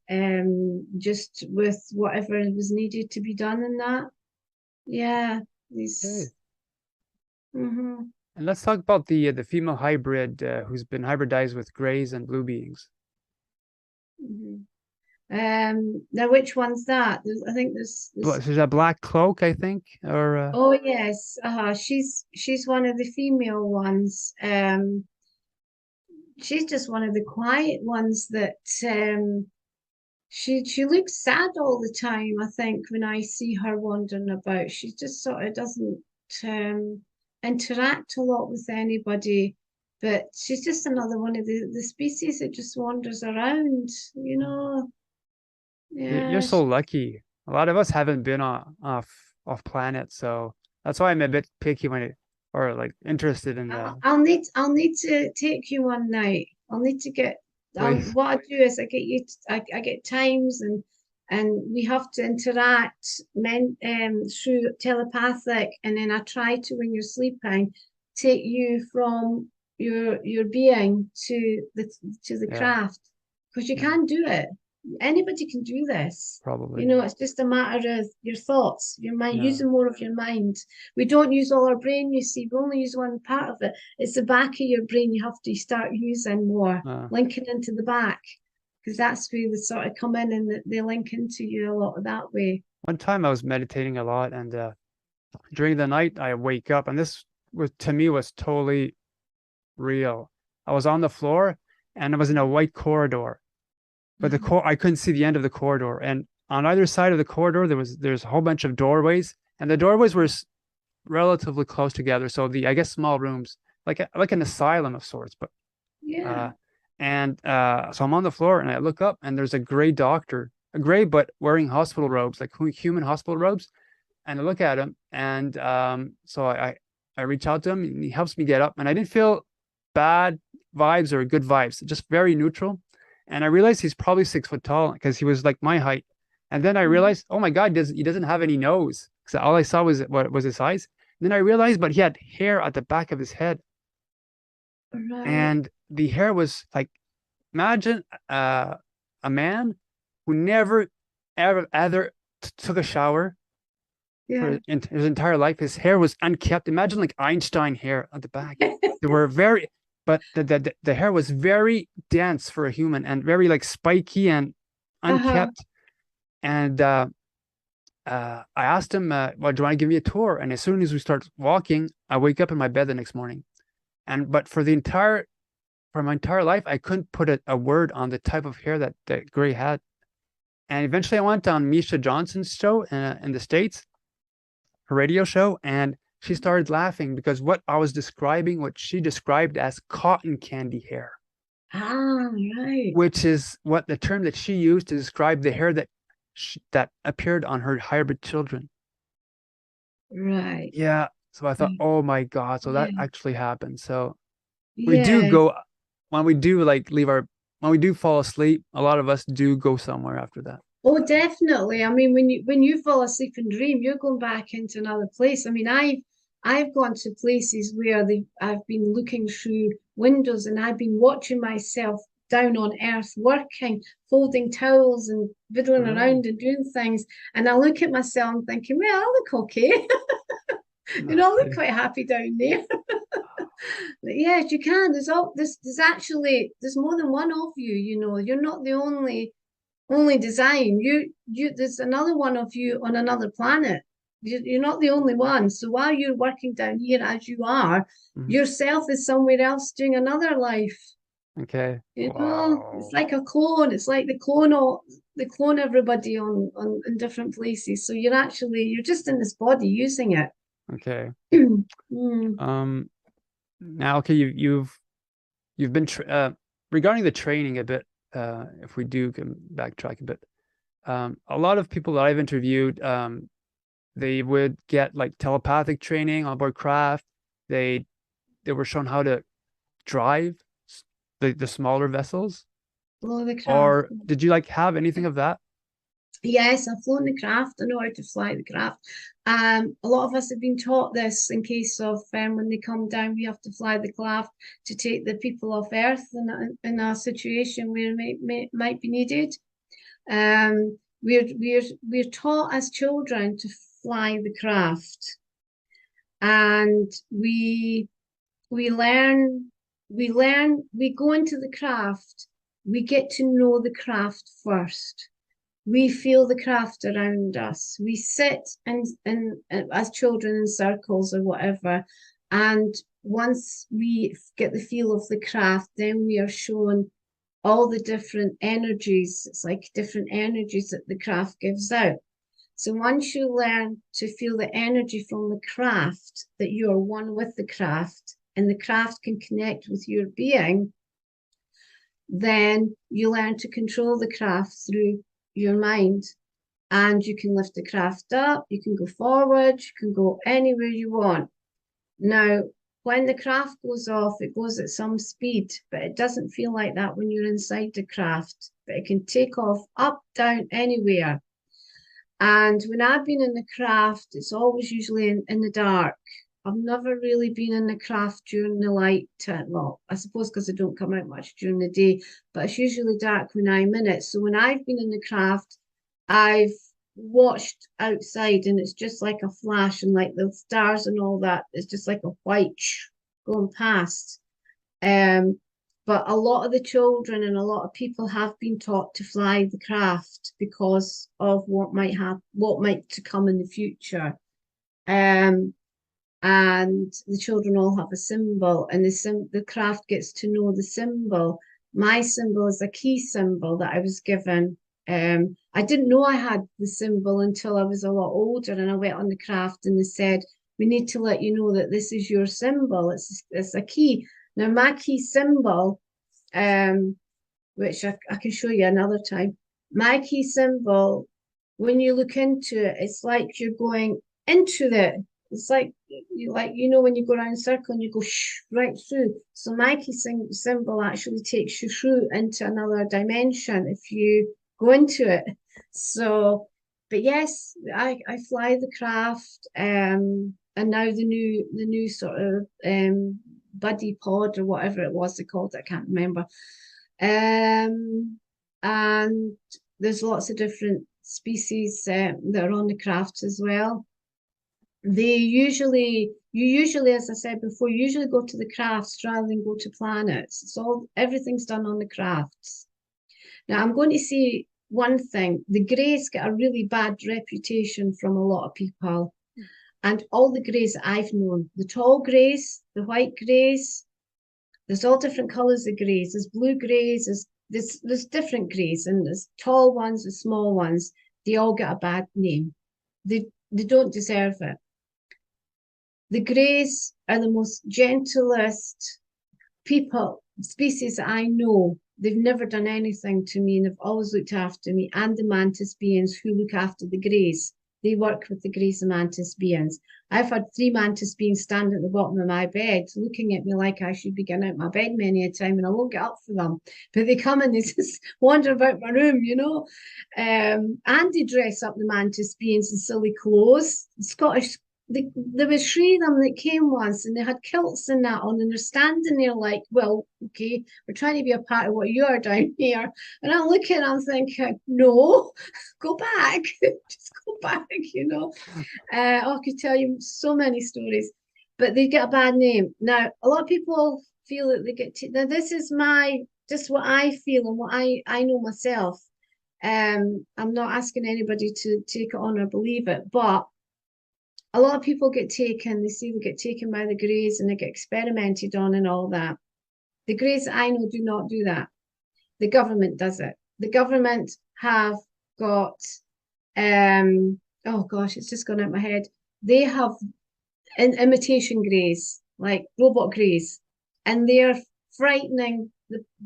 just with whatever was needed to be done in that. Yeah, okay. he's. Mhm. And let's talk about the female hybrid who's been hybridized with grays and blue beings. Mhm. Now which one's that? I think There's a black cloak, I think, or oh yes, she's one of the female ones. She's just one of the quiet ones that she looks sad all the time, I think, when I see her wandering about. She just sort of doesn't um interact a lot with anybody, but she's just another one of the species that just wanders around, you know. you're Yeah, so lucky. A lot of us haven't been off planet, so that's why I'm a bit picky when it or like interested in the I'll need to take you one night. I'll need to get place. what I do is I get times and we have to interact through telepathic, and then I try to, when you're sleeping, take you from your being to the Yeah, craft, because you yeah, can't do it. Anybody can do this. probably. It's just a matter of your thoughts, your mind, Yeah. using more of your mind. We don't use all our brain, you see. We only use one part of it. It's the back of your brain you have to start using more, Uh, linking into the back, because that's where they sort of come in and they link into you a lot that way. One time I was meditating a lot, and during the night I wake up, and this was to me was totally real. I was on the floor, and I was in a white corridor, but I couldn't see the end of the corridor. And on either side of the corridor, there's a whole bunch of doorways, and the doorways were relatively close together. So I guess small rooms, like an asylum of sorts. But Yeah. uh, so I'm on the floor, and I look up, and there's a gray doctor, a gray but wearing hospital robes, like human hospital robes. And I look at him, and so I reach out to him, and he helps me get up, and I didn't feel bad vibes or good vibes, just very neutral. And I realized he's probably 6 foot tall because he was like my height. And then I Mhm. realized, oh my God, he doesn't have any nose. So all I saw was what was his eyes. And then I realized, but he had hair at the back of his head, Right. and the hair was like, imagine a man who never ever took a shower for Yeah. his entire life. His hair was unkept. Imagine like Einstein hair at the back. They were very, but the hair was very dense for a human and very like spiky and Uh-huh. unkept. And I asked him, well, do you want to give me a tour? And as soon as we start walking, I wake up in my bed the next morning. And but for my entire life, I couldn't put a word on the type of hair that Gray had. And eventually I went on Misha Johnson's show in the States, her radio show, and she started laughing because what I was describing, what she described as cotton candy hair, Ah, right. which is what the term that she used to describe the hair that appeared on her hybrid children. Right. Yeah. So I thought, Right. oh my God. So that Yeah. actually happened. So we do Yeah. go when we do like leave our when we do fall asleep, a lot of us do go somewhere after that. Oh, definitely. I mean, when you fall asleep and dream, you're going back into another place. I mean, I've gone to places where I've been looking through windows and I've been watching myself down on earth working, folding towels and fiddling Really? around and doing things. And I look at myself and thinking, well, I look okay. I look Okay. quite happy down there. But yes, you can. There's actually there's more than one of you, You're not the only design. There's another one of you on another planet. You're not the only one. So while you're working down here as you are, Mhm. yourself is somewhere else doing another life. Okay. It's Wow. like a clone. It's like the clone everybody on in different places. So you're just in this body using it. Okay. Mm. Um Now okay, you've been regarding the training a bit, if we do can backtrack a bit. A lot of people that I've interviewed, they would get like telepathic training on board craft. They they were shown how to drive the smaller vessels. Below the craft. Or did you like have anything of that? Yes, I've flown the craft. I know how to fly the craft. A lot of us have been taught this in case of when they come down, we have to fly the craft to take the people off Earth in a situation where it might be needed. We're taught as children to fly the craft, and we go into the craft. We get to know the craft first. We feel the craft around us. We sit and as children in circles or whatever. And once we get the feel of the craft, then we are shown all the different energies. It's like different energies that the craft gives out. So once you learn to feel the energy from the craft, that you are one with the craft and the craft can connect with your being, then you learn to control the craft through your mind, and you can lift the craft up, you can go forward, you can go anywhere you want. Now, when the craft goes off, it goes at some speed, but it doesn't feel like that when you're inside the craft. But it can take off up, down, anywhere. And when I've been in the craft, it's always usually in the dark. I've never really been in the craft during the light. Well, I suppose because I don't come out much during the day, but it's usually dark when I'm in it. So when I've been in the craft, I've watched outside and it's just like a flash and like the stars and all that. It's just like a white going past. Um, but a lot of the children and a lot of people have been taught to fly the craft because of what might to come in the future. Um, and the children all have a symbol, and the craft gets to know the symbol. My symbol is a key symbol that I was given. I didn't know I had the symbol until I was a lot older, and I went on the craft, and they said, "We need to let you know that this is your symbol. It's a key." Now, my key symbol, um, which I can show you another time, my key symbol, when you look into it, it's like you're going into the, it's like when you go around a circle and you go right through. So my key symbol actually takes you through into another dimension if you go into it. So, but yes, I fly the craft, and now the new sort of buddy pod or whatever it was they called it, I can't remember. And there's lots of different species that are on the crafts as well. you usually, as I said before, you usually go to the crafts rather than go to planets. Everything's done on the crafts. Now, I'm going to say one thing. The Greys get a really bad reputation from a lot of people. And all the Greys that I've known, the tall Greys, the white Greys, there's all different colours of Greys. There's blue Greys, there's different Greys, and there's tall ones, there's small ones. They all get a bad name. They don't deserve it. The Greys are the most gentlest species that I know. They've never done anything to me, and they've always looked after me and the mantis beings who look after the Greys. They work with the Greys and mantis beings. I've had 3 mantis beings stand at the bottom of my bed, looking at me like I should be getting out of my bed many a time, and I won't get up for them. But they come and they just wander about my room, you know. And they dress up the mantis beings in silly clothes. Scottish there was 3 of them that came once, and they had kilts and that on, and they're standing there like, well, okay, we're trying to be a part of what you are down here. And I'm looking and I'm thinking, no, go back, just go back, you know. I could tell you so many stories, but they get a bad name. Now, a lot of people feel that they get, now this is just what I feel and what I know myself. I'm not asking anybody to take it on or believe it, but a lot of people get taken, they say they get taken by the Greys and they get experimented on and all that. The Greys that I know do not do that. The government does it. The government have got, oh gosh, it's just gone out my head. They have imitation Greys, like robot Greys, and they're frightening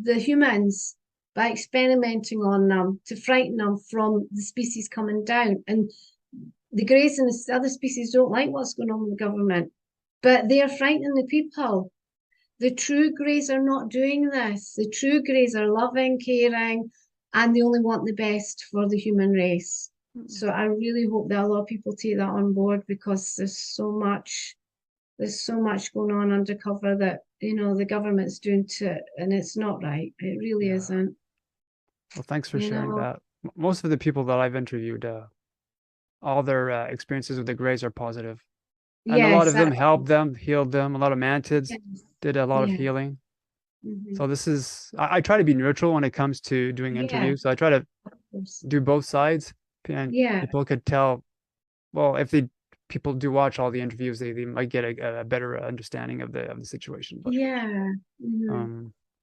the humans by experimenting on them to frighten them from the species coming down. And the Greys and the other species don't like what's going on with the government, but they are frightening the people. The true Greys are not doing this. The true Greys are loving, caring, and they only want the best for the human race. So I really hope that a lot of people take that on board, because there's so much going on undercover that, you know, the government's doing to it, and it's not right. It really isn't. Well, thanks for sharing that. Most of the people that I've interviewed, all their experiences with the Greys are positive. And a lot of them helped them, healed them. A lot of Mantids did a lot of healing. So this is, I try to be neutral when it comes to doing interviews. So I try to do both sides, and people could tell, well, if people do watch all the interviews, they might get a better understanding of the situation. But, I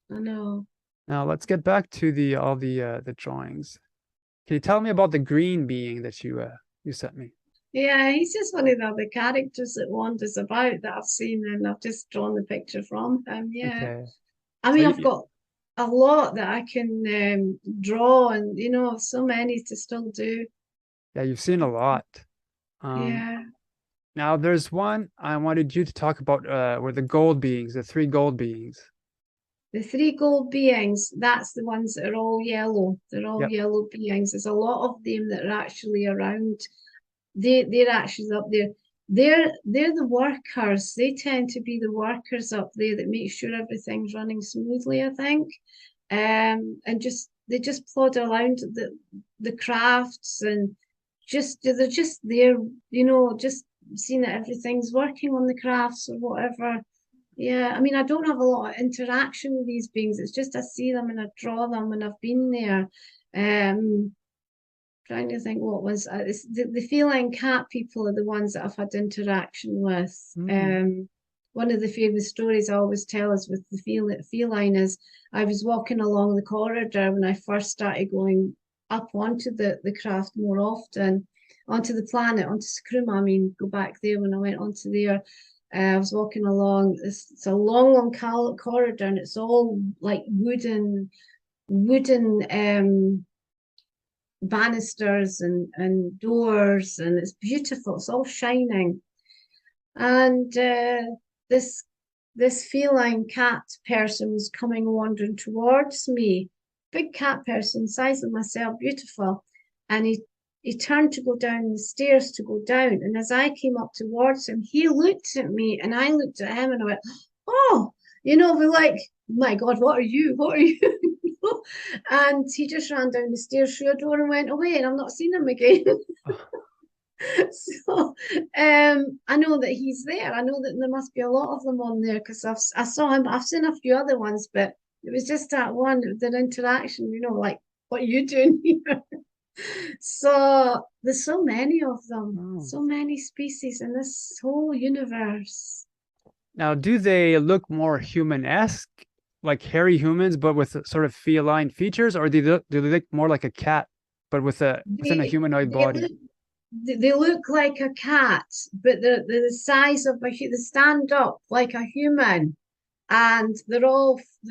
know. Now let's get back to all the drawings. Can you tell me about the green being that you sent me? Yeah, he's just one of the other characters that wanders about that I've seen, and I've just drawn the picture from him. Yeah. Okay. I mean, I've got a lot that I can draw, and, you know, so many to still do. Yeah, you've seen a lot. Yeah. Now, there's one I wanted you to talk about, were the gold beings, the 3 gold beings. The 3 gold beings, that's the ones that are all yellow. They're all yellow beings. There's a lot of them that are actually around. They're actually up there. They're the workers. They tend to be the workers up there that make sure everything's running smoothly, I think. And they just plod around the crafts, and they're just there, you know, just seeing that everything's working on the crafts or whatever. Yeah, I mean, I don't have a lot of interaction with these beings. It's just I see them and I draw them when I've been there. Trying to think what was the feline cat people are the ones that I've had interaction with. One of the famous stories I always tell is with the feline is I was walking along the corridor when I first started going up onto the craft more often, onto the planet, onto Sukuma. I mean, go back there when I went onto there. I was walking along. It's a long corridor, and it's all like wooden banisters and doors, and it's beautiful. It's all shining. And this feline cat person was coming wandering towards me. Big cat person, size of myself, beautiful. And he turned to go down the stairs to go down. And as I came up towards him, he looked at me and I looked at him and I went, oh, you know, we're like, my God, what are you? What are you? And he just ran down the stairs through a door and went away, and I've not seen him again. So I know that he's there. I know that there must be a lot of them on there because I saw him. I've seen a few other ones, but it was just that one, that interaction, like what you doing here. So there's so many of them, Oh. so many species in this whole universe. Now, do they look more human-esque, like hairy humans, but with sort of feline features, or do they look more like a cat, but within a They humanoid they body? look they look like a cat, but they're the size of they stand up like a human, and they've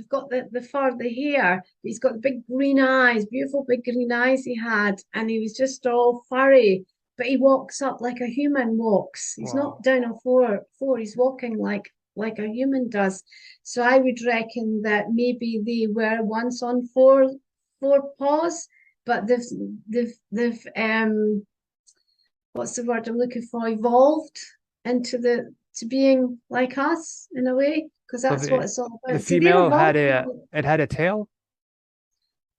got the fur, the hair. He's got the big green eyes, beautiful big green eyes he had, and he was just all furry. But he walks up like a human walks. He's not Wow. down on four. He's walking like a human does. So I would reckon that maybe they were once on four paws, but they've what's the word I'm looking for? Evolved into the to being like us in a way, because So that's what the it's all the about. So they're female had evolved. a tail.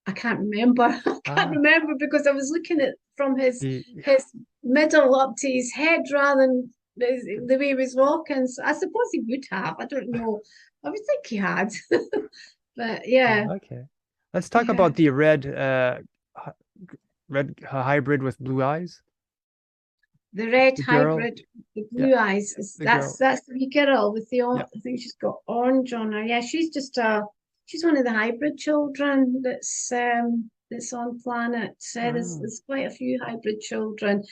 I can't remember. I can't Ah, remember because I was looking at from the his middle up to his head rather than the way he was walking. So I suppose he would have. I don't know. I would think he had. But yeah, okay. Let's talk yeah. about the red hybrid with blue eyes. The red The girl, hybrid, the yeah, blue eyes, the girl. that's the wee girl with the Yeah. I think she's got orange on her. Yeah, she's one of the hybrid children that's on planet. Oh, There's quite a few hybrid children.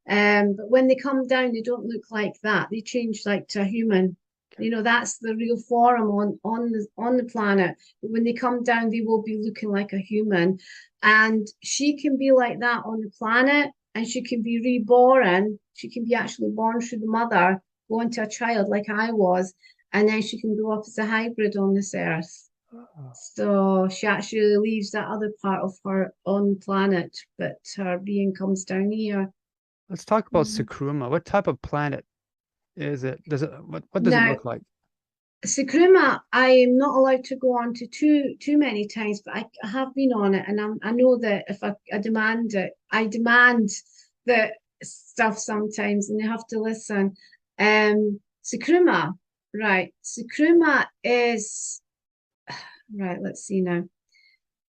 But when they come down, they don't look like that. They change like to a human. That's the real form on the planet. But when they come down, they will be looking like a human. And she can be like that on the planet, and she can be reborn. She can be actually born through the mother, go into a child like I was, and then she can grow up as a hybrid on this earth. oh. So she actually leaves that other part of her on the planet, but her being comes down here. Let's talk about Mhm. Sucruma. What type of planet is it? What does it Now, look like? Sucruma, I am not allowed to go on to too many times, but I have been on it, and I know that if I demand it, I demand the stuff sometimes, and you have to listen. Sucruma, right? Sucruma is right. Let's see now.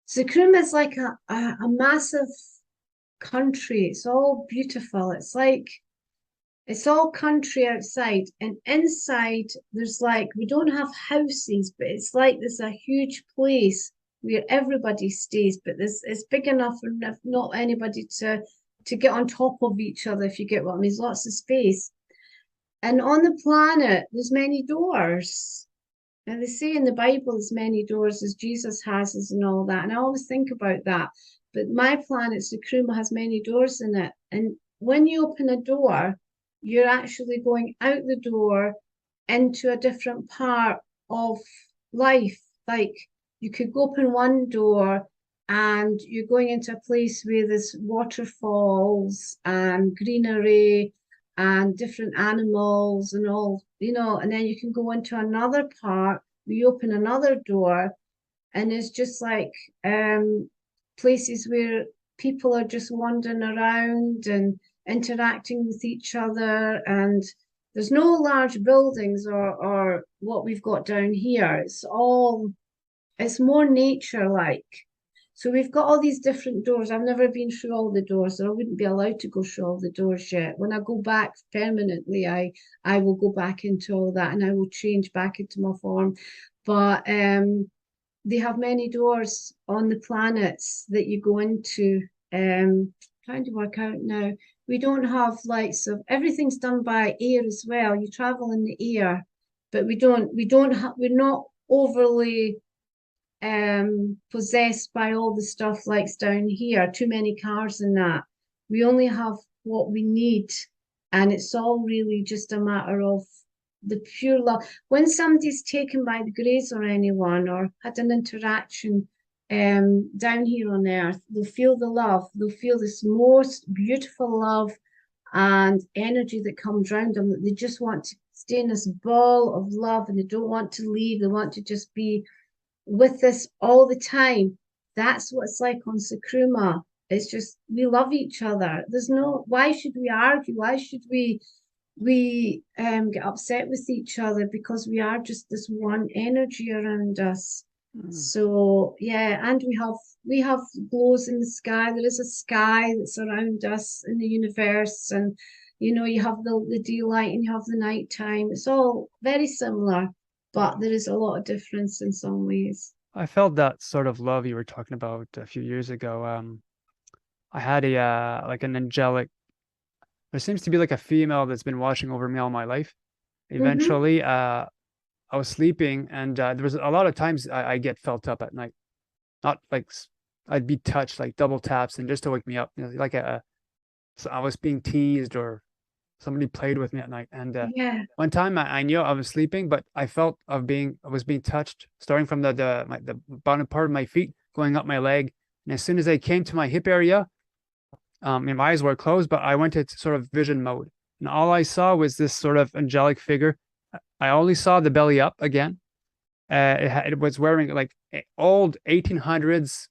Sucruma is like a massive country. It's all beautiful. It's all country outside, and inside there's like we don't have houses, but it's like there's a huge place where everybody stays, but it's big enough for not anybody to get on top of each other, if you get what I mean. There's lots of space. And on the planet, there's many doors. And they say in the Bible as many doors as Jesus has us and all that. And I always think about that. But my planet, Sucruma, has many doors in it. And when you open a door, you're actually going out the door into a different part of life. Like you could go open one door and you're going into a place where there's waterfalls and greenery and different animals and all, and then you can go into another part, we open another door, and it's just like places where people are just wandering around and interacting with each other, and there's no large buildings or what we've got down here. It's more nature like. So we've got all these different doors. I've never been through all the doors, so I wouldn't be allowed to go through all the doors yet. When I go back permanently, I will go back into all that, and I will change back into my form. But they have many doors on the planets that you go into. Trying to work out now. We don't have lights of everything's done by air as well. You travel in the air, but we don't have we're not overly possessed by all the stuff like's down here, too many cars and that. We only have what we need, and it's all really just a matter of the pure love. When somebody's taken by the grace or anyone or had an interaction down here on earth, they'll feel the love, they'll feel this most beautiful love and energy that comes around them, that they just want to stay in this ball of love, and they don't want to leave, they want to just be with this all the time. That's what it's like on Sucruma. It's just we love each other. There's no why should we argue? Why should we get upset with each other because we are just this one energy around us. Mm. So yeah, and we have glows in the sky. There is a sky that's around us in the universe, and you have the daylight and you have the nighttime. It's all very similar, but there is a lot of difference in some ways. I felt that sort of love you were talking about a few years ago. I had a like an angelic. There seems to be like a female that's been watching over me all my life. Mm-hmm. Eventually, I was sleeping, and there was a lot of times I get felt up at night. Not like I'd be touched, like double taps, and just to wake me up. Like so I was being teased or somebody played with me at night. And Yeah, one time I knew I was sleeping, but I felt I was being touched, starting from the bottom part of my feet, going up my leg. And as soon as I came to my hip area, and my eyes were closed, but I went into sort of vision mode. And all I saw was this sort of angelic figure. I only saw the belly up again. It was wearing like old 1800s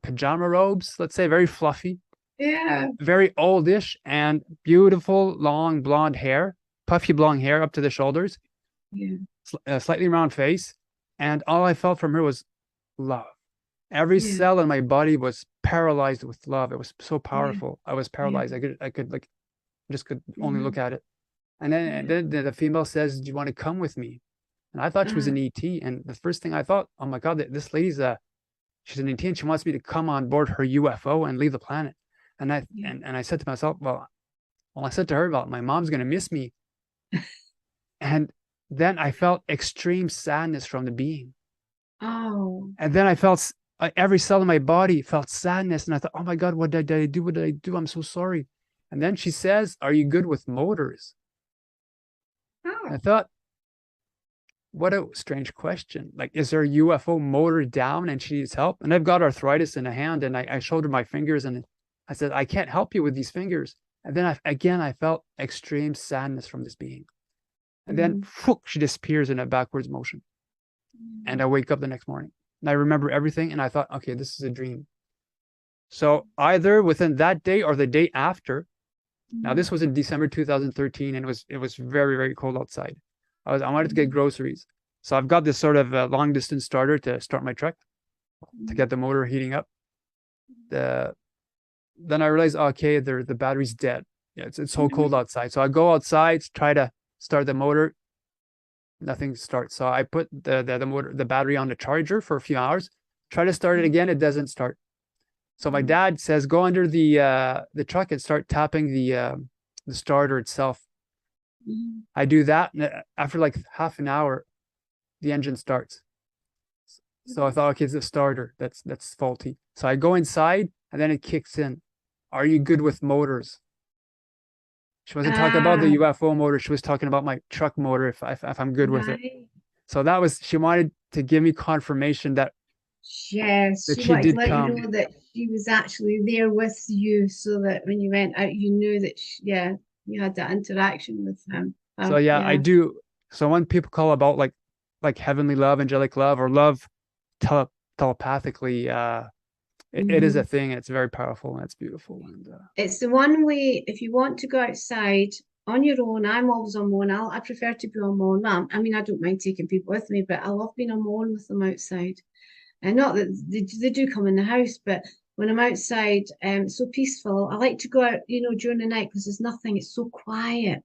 pajama robes, let's say, very fluffy, yeah, very oldish, and beautiful long blonde hair, puffy blonde hair up to the shoulders, yeah, slightly round face. And all I felt from her was love. Every yeah, cell in my body was paralyzed with love. It was so yeah, powerful. I was yeah. paralyzed. I could like just could only look Mhm. at it. And then, Yeah. the female says, "Do you want to come with me?" And I thought she was Uh, an ET. And the first thing I thought, oh my God, this lady's she's an ET and she wants me to come on board her UFO and leave the planet. And I yeah. and I said to myself, well, I said to her, well, my mom's gonna miss me. And then I felt extreme sadness from the being. Oh, And then I felt every cell in my body felt sadness. And I thought, oh my God, what did I do? What did I do? I'm so sorry. And then she says, are you good with motors? And I oh, thought, what a strange question. Like, is her UFO motor down and she needs help? And I've got arthritis in a hand, and I showed her my fingers, and I said, I can't help you with these fingers. And then I felt extreme sadness from this being. And then mm, whoop, she disappears in a backwards motion. And I wake up the next morning and I remember everything. And I thought, okay, this is a dream. So either within that day or the day after, now mm, this was in December 2013, and it was very, very cold outside. I wanted to get mm, groceries. So I've got this sort of long distance starter to start my truck to mm, get the motor heating up. The Then I realized, okay, the battery's dead. Yeah, it's so cold mm, outside. So I go outside, try to start the motor, nothing starts. So I put the battery on the charger for a few hours, try to start it again, it doesn't start. So my mm, dad says, go under the truck and start tapping the starter itself. mm. I do that, and after like half an hour, the engine starts. So I thought, okay, it's the starter that's faulty. So I go inside, and then it kicks in. Are you good with motors? She wasn't talking about the Ah, UFO motor. She was talking about my truck motor, if I'm good with it. right. So she wanted to give me confirmation Yes, that she she wanted to did let you come. know that she was actually there with you, so that when you went out, you knew that yeah, you had that interaction with him. So yeah, I Yeah. do. So when people call about like heavenly love, angelic love, or love tele telepathically, it is a Hmm. thing, and it's very powerful and it's beautiful. And It's the one way if you want to go outside on your own. I'm always on my own. I prefer to be on my own. I mean, I don't mind taking people with me, but I love being on my own with them outside. And not that they do come in the house, but when I'm outside, it's so peaceful. I like to go out, during the night because there's nothing. It's so quiet.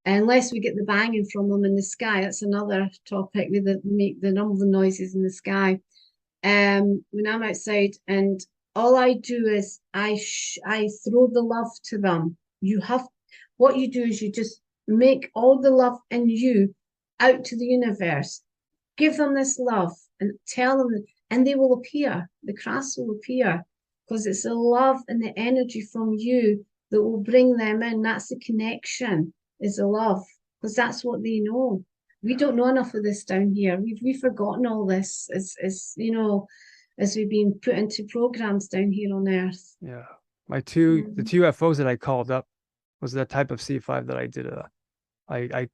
Unless we get the banging from them in the sky. That's another topic with make the rumbling noises in the sky. When I'm outside, and all I do is I throw the love to them. What you do is you just make all the love in you out to the universe. Give them this love and tell them, and they will appear. The crafts will appear because it's the love and the energy from you that will bring them in. That's the connection, is the love, because that's what they know. We don't know enough of this down here. We've forgotten all this as we've been put into programs down here on Earth. yeah, the Mm, two UFOs that I called up was that type of C5 that I did. I I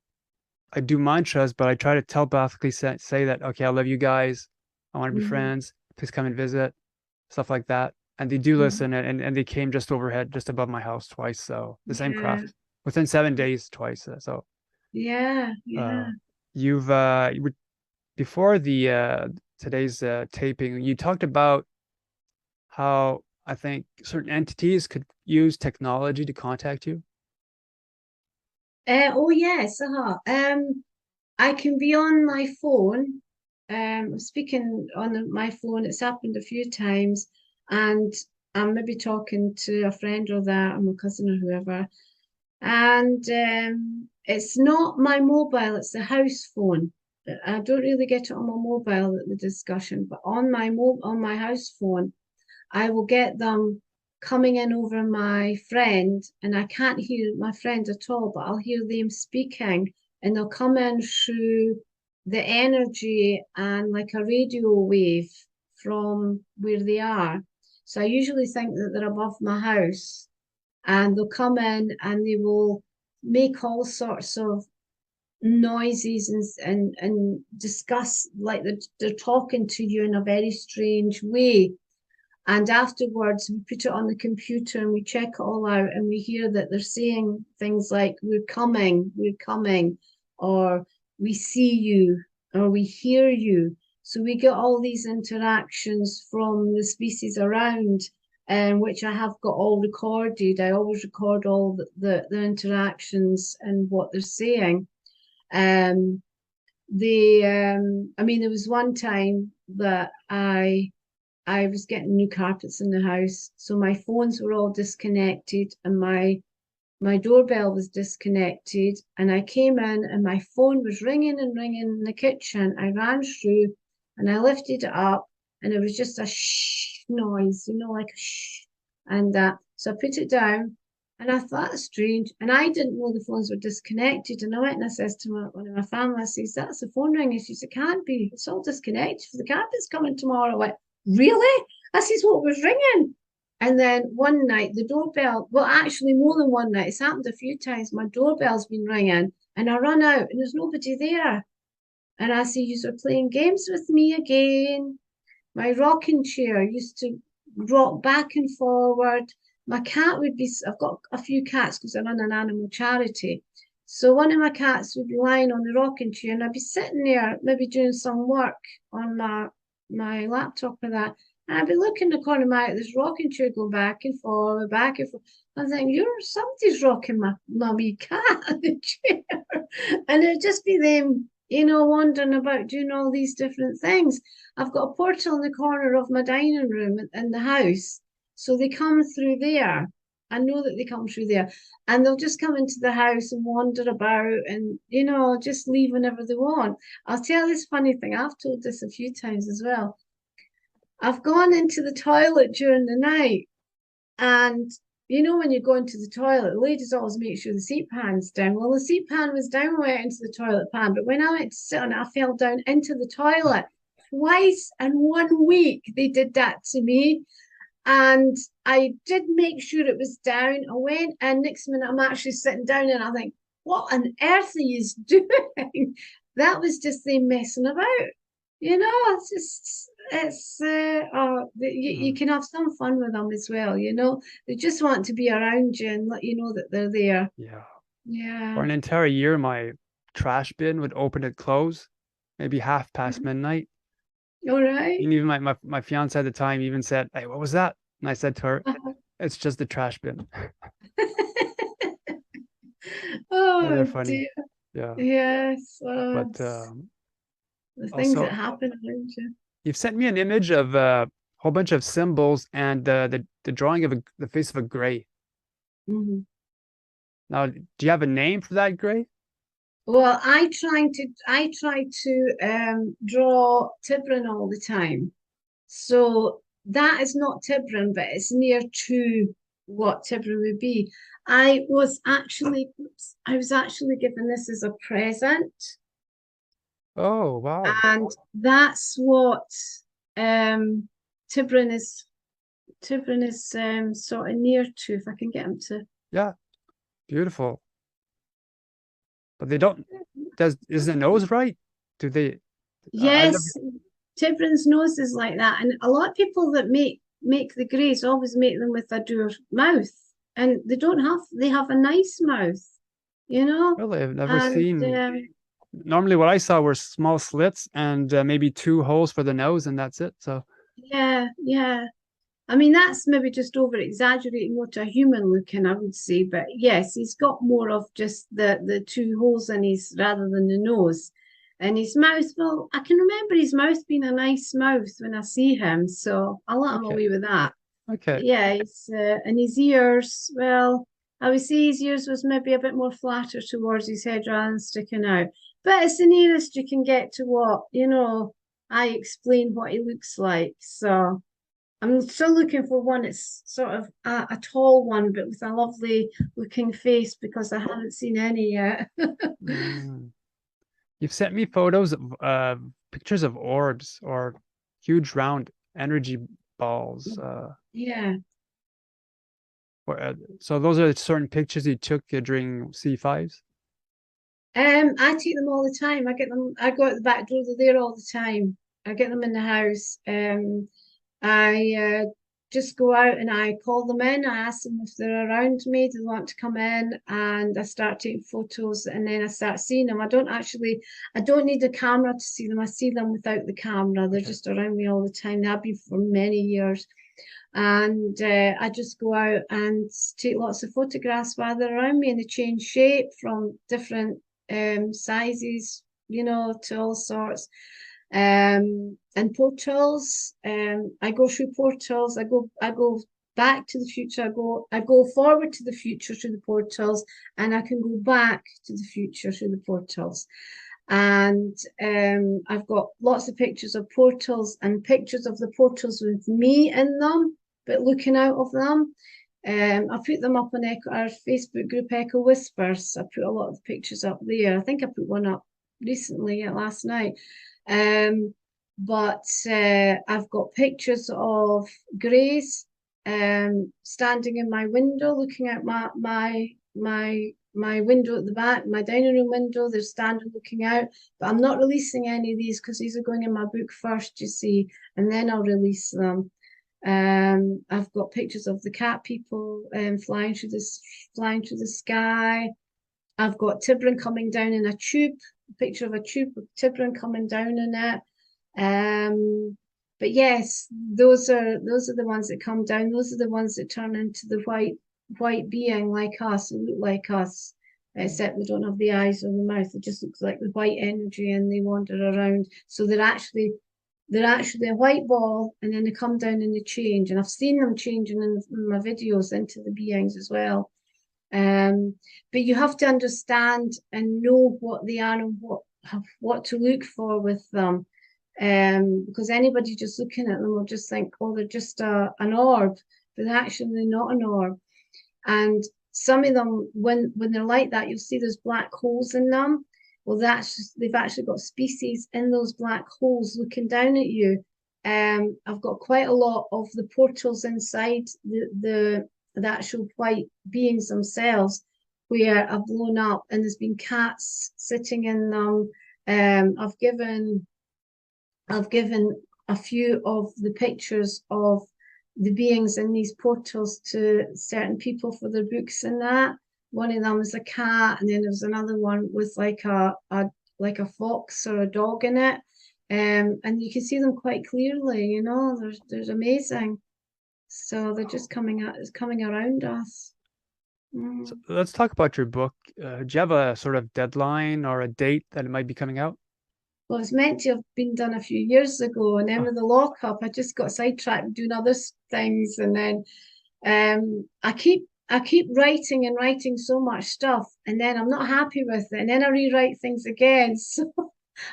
I do mantras, but I try to telepathically say that, okay, I love you guys. I want to be mm, friends. Please come and visit, stuff like that. and they do Mhm. listen, and they came just overhead, just above my house twice. So the same Yeah, craft within 7 days twice. So yeah, yeah. you've before the today's taping, you talked about how I think certain entities could use technology to contact you. Oh yes, I can be on my phone. I'm speaking on my phone. It's happened a few times, and I'm maybe talking to a friend or that, or my cousin or whoever. And it's not my mobile; it's the house phone. I don't really get it on my mobile the discussion, but on on my house phone, I will get them coming in over my friend, and I can't hear my friend at all, but I'll hear them speaking, and they'll come in through the energy and like a radio wave from where they are. So I usually think that they're above my house, and they'll come in and they will make all sorts of noises and discuss like they're talking to you in a very strange way. And afterwards, we put it on the computer and we check it all out, and we hear that they're saying things like, we're coming, or we see you, or we hear you. So we get all these interactions from the species around, which I have got all recorded. I always record all the interactions and what they're saying. Um, I mean, there was one time that I was getting new carpets in the house, so my phones were all disconnected and my doorbell was disconnected. And I came in and my phone was ringing and ringing in the kitchen. I ran through and I lifted it up, and it was just a shh noise, like a shh. And so I put it down, and I thought that's strange. And I didn't know the phones were disconnected. And I went and I says to one of my family, I says, that's the phone ringing. She said, it can't be. It's all disconnected. The carpet's coming tomorrow. I went, really? I says, what was ringing? And then one night, the doorbell, well, actually, more than one night, it's happened a few times. My doorbell's been ringing, and I run out, and there's nobody there. And I see you are playing games with me again. My rocking chair used to rock back and forward. My cat would be, I've got a few cats because I run an animal charity. So one of my cats would be lying on the rocking chair, and I'd be sitting there, maybe doing some work on my laptop or that. And I'd be looking in the corner of my eye at this rocking chair going back and forward, back and forth. I'm thinking, somebody's rocking my wee cat in the chair. And it'd just be them, wandering about doing all these different things. I've got a portal in the corner of my dining room in the house. So they come through there. I know that they come through there. And they'll just come into the house and wander about and, just leave whenever they want. I'll tell this funny thing. I've told this a few times as well. I've gone into the toilet during the night, and when you go into the toilet, the ladies always make sure the seat pan's down. Well, the seat pan was down when I went into the toilet pan, but when I went to sit on it, I fell down into the toilet twice in 1 week. They did that to me. And I did make sure it was down. I went, and next minute I'm actually sitting down, and I think, what on earth are you doing? That was just them messing about. It's just you can have some fun with them as well. They just want to be around you and let you know that they're there. Yeah. For Yeah. an entire year, my trash bin would open and close, maybe half past midnight. All right. And even my fiance at the time even said, "Hey, what was that?" And I said to her, Uh-huh. "It's just the trash bin." Yeah, they're Oh funny. dear. Yeah. Yes. But The things that also, happen around you. you've sent me an image of a whole bunch of symbols and the drawing of the face of a gray. Mhm. Now, do you have a name for that gray? Well, I try to draw Tibrin all the time. So that is not Tibrin, but it's near to what Tibrin would be. I was actually given this as a present, Oh, wow. and that's what um Tibrin is sort of near to, if I can get him to. Yeah, beautiful. But they don't, is the nose right? Do they, I never, Yes, Tibrin's nose is like that, and a lot of people that make make the greys, always make them with a door mouth. And they have a nice mouth, you know? Really, I've never And seen. Normally, what I saw were small slits and maybe 2 holes for the nose, and that's it. So, yeah, yeah. I mean, that's maybe just over exaggerating what a human looking, I would say. But yes, he's got more of just the 2 holes in his rather than the nose. And his mouth, well, I can remember his mouth being a nice mouth when I see him. So I'll let him okay, away with that. okay, Yeah, and his ears, well, I would say his ears was maybe a bit more flatter towards his head rather than sticking out. But it's the nearest you can get to what, I explain what he looks like. So I'm still looking for one that's sort of a tall one, but with a lovely looking face because I haven't seen any yet. Mm. You've sent me photos of pictures of orbs or huge round energy balls. Yeah. So those are certain pictures you took during C5s? I take them all the time. I go out the back door, they're there all the time. I get them in the house. I just go out and I call them in. I ask them if they're around me, do they want to come in? And I start taking photos and then I start seeing them. I don't need a camera to see them. I see them without the camera. They're Okay. just around me all the time. They've been for many years. And I just go out and take lots of photographs while they're around me, and they change shape from different sizes, to all sorts. And portals. I go through portals. I go back to the future. I go forward to the future through the portals, and I can go back to the future through the portals. And I've got lots of pictures of portals and pictures of the portals with me in them, but looking out of them. I put them up on our Facebook group, Echo Whispers. I put a lot of pictures up there. I think I put one up recently, last night. But I've got pictures of greys standing in my window, looking out my window at the back, my dining room window. They're standing looking out, but I'm not releasing any of these because these are going in my book first, you see, and then I'll release them. I've got pictures of the cat people flying through the sky. I've got Tibrin coming down in a tube, a picture of a tube with Tibrin coming down in it. But yes, those are the ones that come down. Those are the ones that turn into the white being like us, who look like us, except they don't have the eyes or the mouth. It just looks like the white energy, and they wander around. So they're actually a white ball, and then they come down and they change. And I've seen them changing in my videos into the beings as well. But you have to understand and know what they are and what to look for with them. Because anybody just looking at them will just think, oh, they're just an orb, but they're actually not an orb. And some of them, when they're like that, you'll see there's black holes in them. Well, they've actually got species in those black holes looking down at you. I've got quite a lot of the portals inside the actual white beings themselves, where I've blown up, and there's been cats sitting in them. I've given a few of the pictures of the beings in these portals to certain people for their books and that. One of them is a cat, and then there's another one with like a fox or a dog in it. And you can see them quite clearly, there's amazing. So they're just coming around us. So let's talk about your book. Do you have a sort of deadline or a date that it might be coming out? Well, it's meant to have been done a few years ago, and then Oh, with the lockup, I just got sidetracked doing other things, and then I keep writing and writing so much stuff, and then I'm not happy with it, and then I rewrite things again. So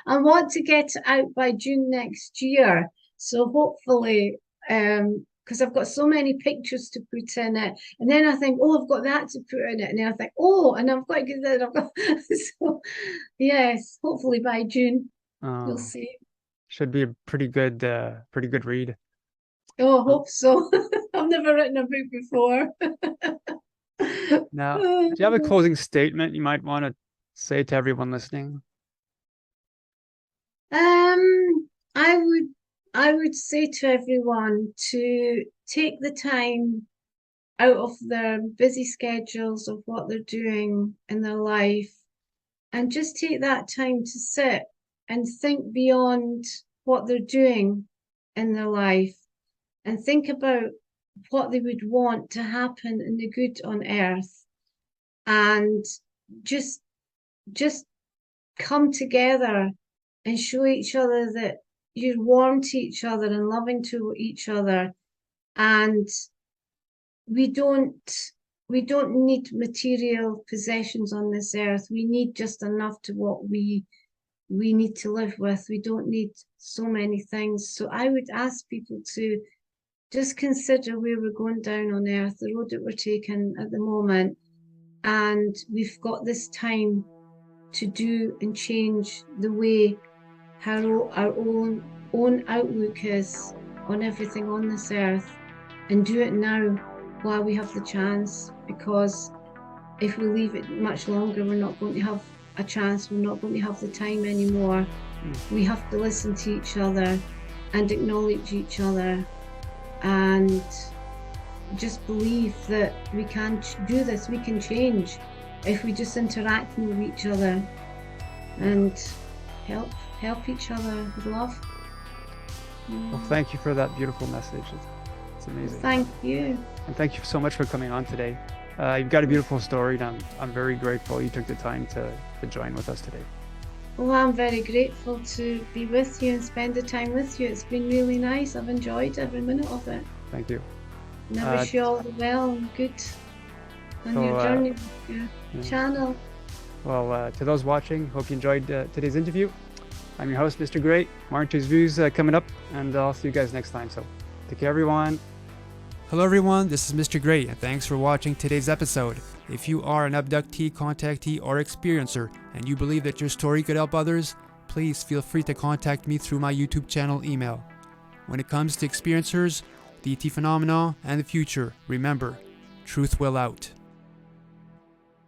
I want to get it out by June next year. So hopefully, because I've got so many pictures to put in it, and then I think, oh, I've got that to put in it, and then I think, oh, and I've got to get that. I've got so yes, hopefully by June, you'll oh, see. should be a pretty good read. Oh, I Um, hope so. I've never written a book before. Now, do you have a closing statement you might want to say to everyone listening? I would say to everyone to take the time out of their busy schedules of what they're doing in their life and just take that time to sit and think beyond what they're doing in their life and think about what they would want to happen in the good on earth, and just come together and show each other that you're warm to each other and loving to each other, and we don't need material possessions on this earth. We need just enough to what we need to live with. We don't need so many things. So I would ask people to just consider where we're going down on earth, the road that we're taking at the moment, and we've got this time to do and change the way how our own outlook is on everything on this earth, and do it now while we have the chance, because if we leave it much longer, we're not going to have a chance, we're not going to have the time anymore. We have to listen to each other and acknowledge each other and just believe that we can do this, we can change if we just interact with each other and help each other with love. Well, thank you for that beautiful message. It's amazing. Thank you. And thank you so much for coming on today. You've got a beautiful story, and I'm very grateful you took the time to join with us today. Well, I'm very grateful to be with you and spend the time with you. It's been really nice. I've enjoyed every minute of it. Thank you. And I wish you all the well and good on your journey with your channel. Well, to those watching, hope you enjoyed today's interview. I'm your host, Mr. Gray. Mantids Views coming up, and I'll see you guys next time. So take care, everyone. Hello, everyone. This is Mr. Gray, and thanks for watching today's episode. If you are an abductee, contactee, or experiencer, and you believe that your story could help others, please feel free to contact me through my YouTube channel email. When it comes to experiencers, the ET phenomena, and the future, remember, truth will out.